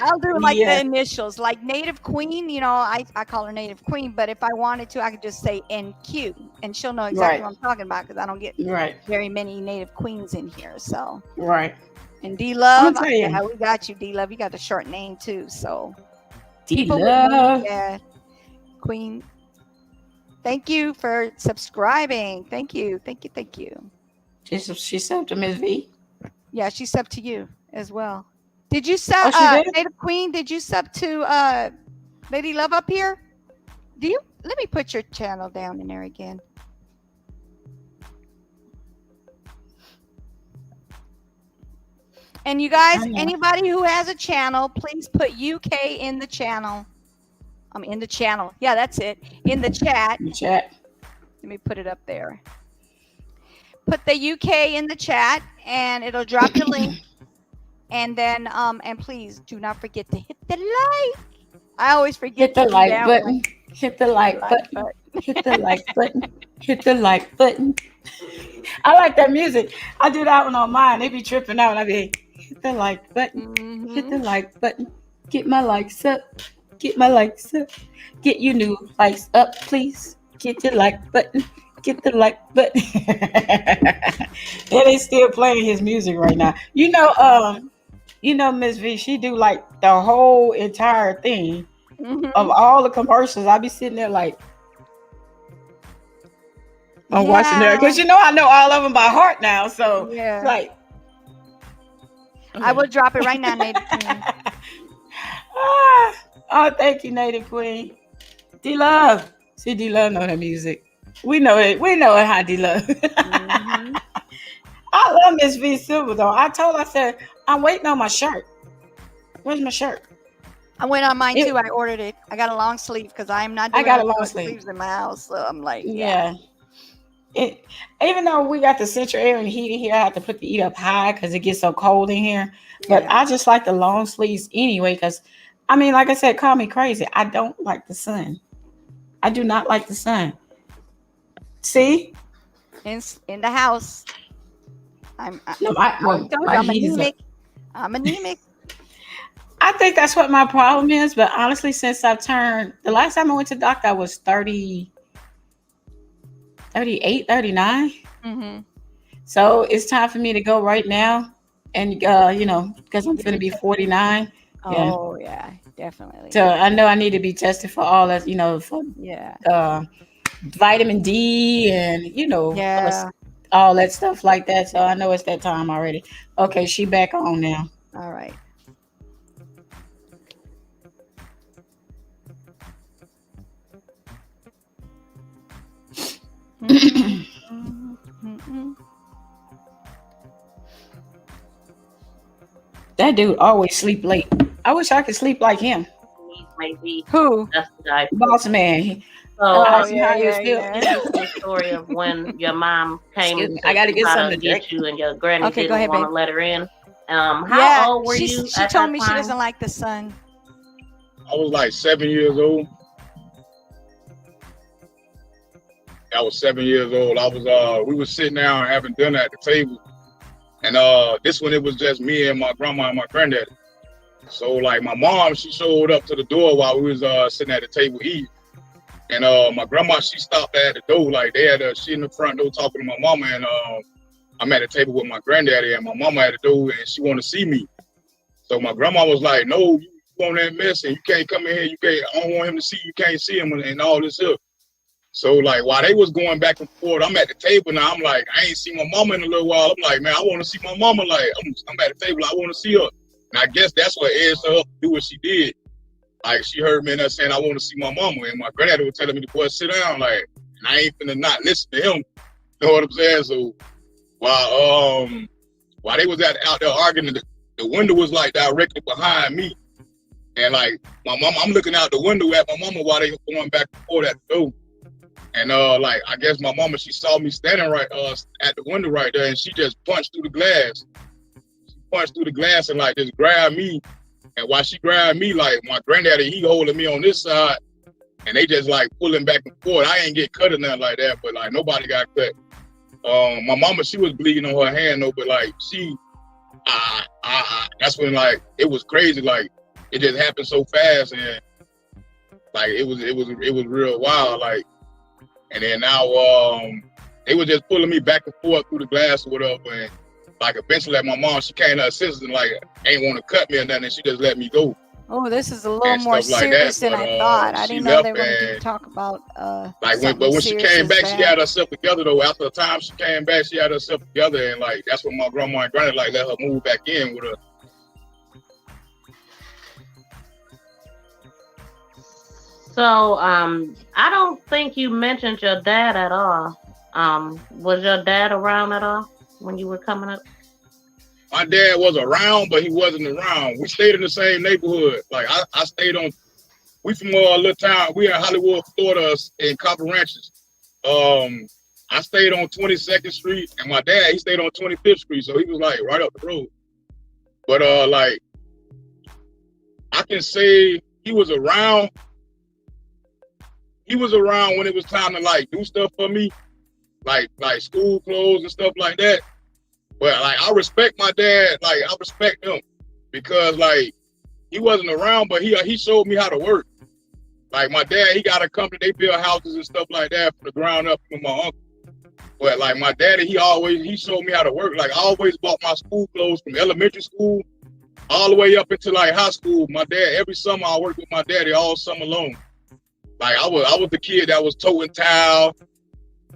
I'll do like the initials, like Native Queen. I call her Native Queen, but if I wanted to, I could just say NQ, and she'll know exactly what I'm talking about because I don't get very many Native Queens in here. So and D Love, we got you, D Love. You got the short name too, so D Love, Queen. Thank you for subscribing. Thank you. She subbed to Ms. V. Yeah, she subbed to you as well. Did you sub Native Queen? Did you sub to Lady Love up here? Let me put your channel down in there again. And you guys, anybody who has a channel, please put UK in the channel. I'm in the channel. Yeah, that's it. In the chat. Let me put it up there. Put the UK in the chat and it'll drop the link. And then, and please do not forget to hit the like. I always forget to hit the like button. Hit the like button. Hit the like button. Hit the like button. I like that music. I do that one on mine. They be tripping out. I be hit the like button. Mm-hmm. Hit the like button. Get my likes up. Get my likes up. Get your new likes up, please. Get your like button. Get the like button. And they still playing his music right now. Miss V, she do like the whole entire thing of all the commercials. I be sitting there like, I'm watching there because I know all of them by heart now. So like, I will drop it right now, Native Queen. Oh, thank you, Native Queen. D Love, see D Love know the music. We know it. We know it. How D Love. I love Miss V Silver though. I said, I'm waiting on my shirt. Where's my shirt? I went on mine too. I ordered it. I got a long sleeve because I am not doing long sleeves in my house. So I'm like, even though we got the central air and heat in here, I have to put the heat up high because it gets so cold in here. But I just like the long sleeves anyway because, like I said, call me crazy. I don't like the sun. I do not like the sun. See? In the house. I'm anemic. I'm anemic. I think that's what my problem is. But honestly, since I've turned, the last time I went to the doctor, I was 30, 38, 39. Mm-hmm. So it's time for me to go right now. and because I'm going to be 49. Yeah. Oh yeah, definitely. So I know I need to be tested for all that, for Yeah. vitamin D and Yeah. all that stuff like that. So I know it's that time already. Okay, she back on now. All right. That dude always sleep late. I wish I could sleep like him. Maybe Who? that's the guy. Boss man. So The story of when your mom came to I gotta get something to get drink. you, and your granny Okay, go didn't ahead, want to babe. let her in. How old were you? She told me she doesn't like the sun. I was like 7 years old. I was 7 years old. We were sitting down having dinner at the table. And this one, it was just me and my grandma and my granddaddy. So like my mom, she showed up to the door while we was sitting at the table eating. And my grandma, she stopped at the door. Like they had she in the front door talking to my mama. And I'm at the table with my granddaddy and my mama at the door and she want to see me. So my grandma was like, no, you on that mess and you can't come in here. You can't, I don't want him to see you. Can't see him and all this here. So like while they was going back and forth, I'm at the table now. I'm like, I ain't seen my mama in a little while. I'm like, man, I want to see my mama. Like I'm at the table, I want to see her. And I guess that's what edged her up to do what she did. Like she heard me and her saying, I want to see my mama. And my granddaddy was telling me to boy sit down. Like, and I ain't finna not listen to him. You know what I'm saying? So while they was out there arguing, the window was like directly behind me. And like my mama, I'm looking out the window at my mama while they going back and forth at the door. And like I guess my mama, she saw me standing right at the window right there, and she just punched through the glass. She punched through the glass and like just grabbed me. And while she grabbed me, like my granddaddy, he holding me on this side, and they just like pulling back and forth. I ain't get cut or nothing like that, but like nobody got cut. My mama, she was bleeding on her hand though, but like she, that's when like it was crazy. Like it just happened so fast, and like it was real wild. Like. And then now they were just pulling me back and forth through the glass or whatever. And like eventually like my mom, she came to her sisters and like ain't want to cut me or nothing. And she just let me go. Oh, this is a little more serious than I thought. I didn't know they were going to talk about but when she came back, she had herself together though. After the time she came back, she had herself together. And like that's when my grandma and granny like let her move back in with her. So, I don't think you mentioned your dad at all. Was your dad around at all when you were coming up? My dad was around, but he wasn't around. We stayed in the same neighborhood. Like I stayed on. We from a little town. We in Hollywood, Florida, in Copper Ranches. I stayed on 22nd Street, and my dad he stayed on 25th Street, so he was like right up the road. But like I can say he was around. He was around when it was time to like do stuff for me, like school clothes and stuff like that. But like I respect my dad, like I respect him because like he wasn't around, but he showed me how to work. Like my dad, he got a company, they build houses and stuff like that from the ground up with my uncle. But like my daddy, he showed me how to work. Like I always bought my school clothes from elementary school all the way up into like high school. My dad, every summer I worked with my daddy all summer long. Like I was the kid that was toting towel,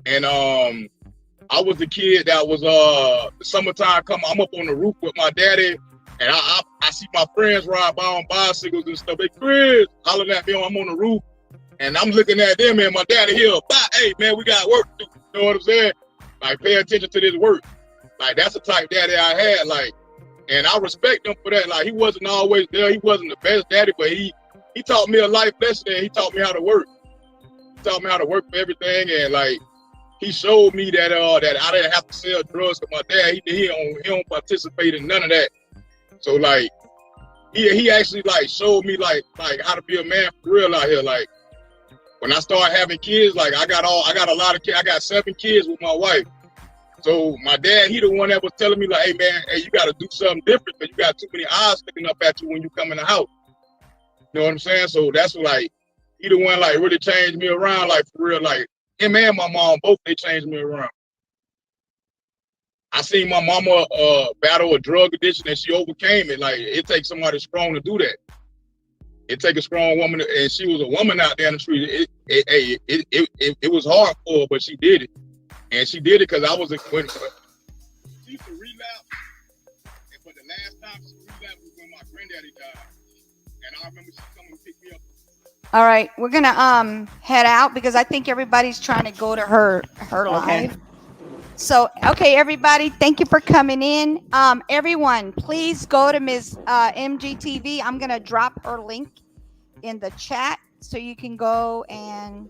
and I was the kid that was the summertime come. I'm up on the roof with my daddy, and I see my friends ride by on bicycles and stuff. They Chris hollering at me. I'm on the roof, and I'm looking at them, and my daddy here. Hey man, we got work to do. You know what I'm saying? Like pay attention to this work. Like that's the type daddy I had. Like, and I respect him for that. Like he wasn't always there. He wasn't the best daddy, but he taught me a life lesson, and he taught me how to work. He taught me how to work for everything, and like he showed me that that I didn't have to sell drugs. Cause my dad, he don't participate in none of that. So like he actually like showed me like how to be a man for real out here. Like when I started having kids, like I got a lot of kids. I got 7 kids with my wife. So my dad, he the one that was telling me like, hey man, you got to do something different because you got too many eyes sticking up at you when you come in the house. You know what I'm saying? So that's like he the one like really changed me around, like for real. Like him and my mom both, they changed me around. I seen my mama battle a drug addiction and she overcame it. Like it takes somebody strong to do that. It takes a strong woman, and she was a woman out there in the street. It was hard for her, but she did it, and she did it because I was when she used to relapse, and for the last time she relapsed was when my granddaddy died, and I remember she coming to pick me up. All right, we're gonna head out because I think everybody's trying to go to her live. So, okay, everybody, thank you for coming in. Everyone, please go to Ms. MGTV. I'm going to drop her link in the chat so you can go and,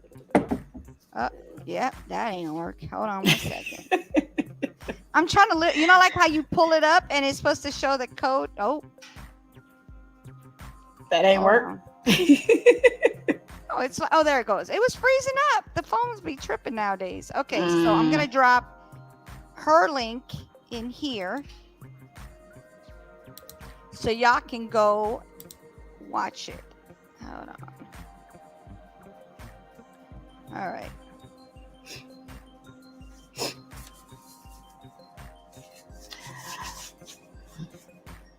yeah, that ain't work. Hold on 1 second. I'm trying to, like how you pull it up and it's supposed to show the code. Oh. That ain't work. Oh, there it goes. It was freezing up. The phones be tripping nowadays. Okay, so I'm going to drop her link in here so y'all can go watch it. Hold on. All right.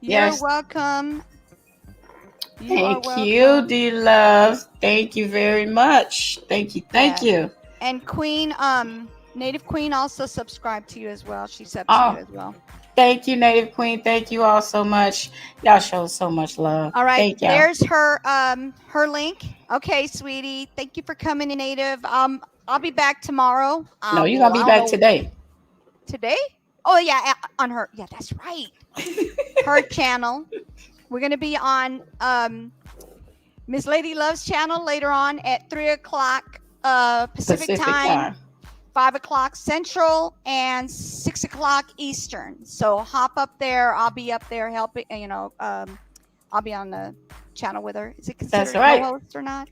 You're welcome. Thank you, D-Love. Thank you very much. Thank you. And Queen, Native Queen also subscribed to you as well. She subbed to you as well. Thank you, Native Queen. Thank you all so much. Y'all show so much love. All right, there's her link. Okay, sweetie. Thank you for coming in, Native. I'll be back tomorrow. No, you're gonna be back today. Today? Oh yeah, on her. Yeah, that's right. Her channel. We're gonna be on Miss Lady Love's channel later on at 3:00 Pacific time. 5 o'clock Central and 6 o'clock Eastern. So hop up there. I'll be up there helping. I'll be on the channel with her. Is it considered co-host or not?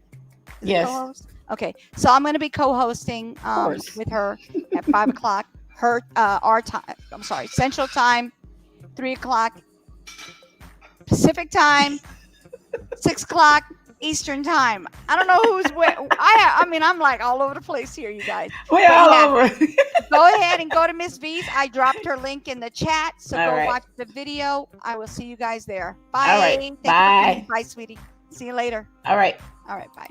Yes. Co-host? Okay. So I'm going to be co-hosting with her at 5 o'clock. Our time. I'm sorry, Central time. 3 o'clock Pacific time. 6 o'clock Eastern time. I don't know who's where. I mean, I'm like all over the place here, you guys. We're all over. Go ahead and go to Miss V's. I dropped her link in the chat, so go watch the video. I will see you guys there. Bye. All right. Bye. Bye, sweetie. See you later. All right. Bye.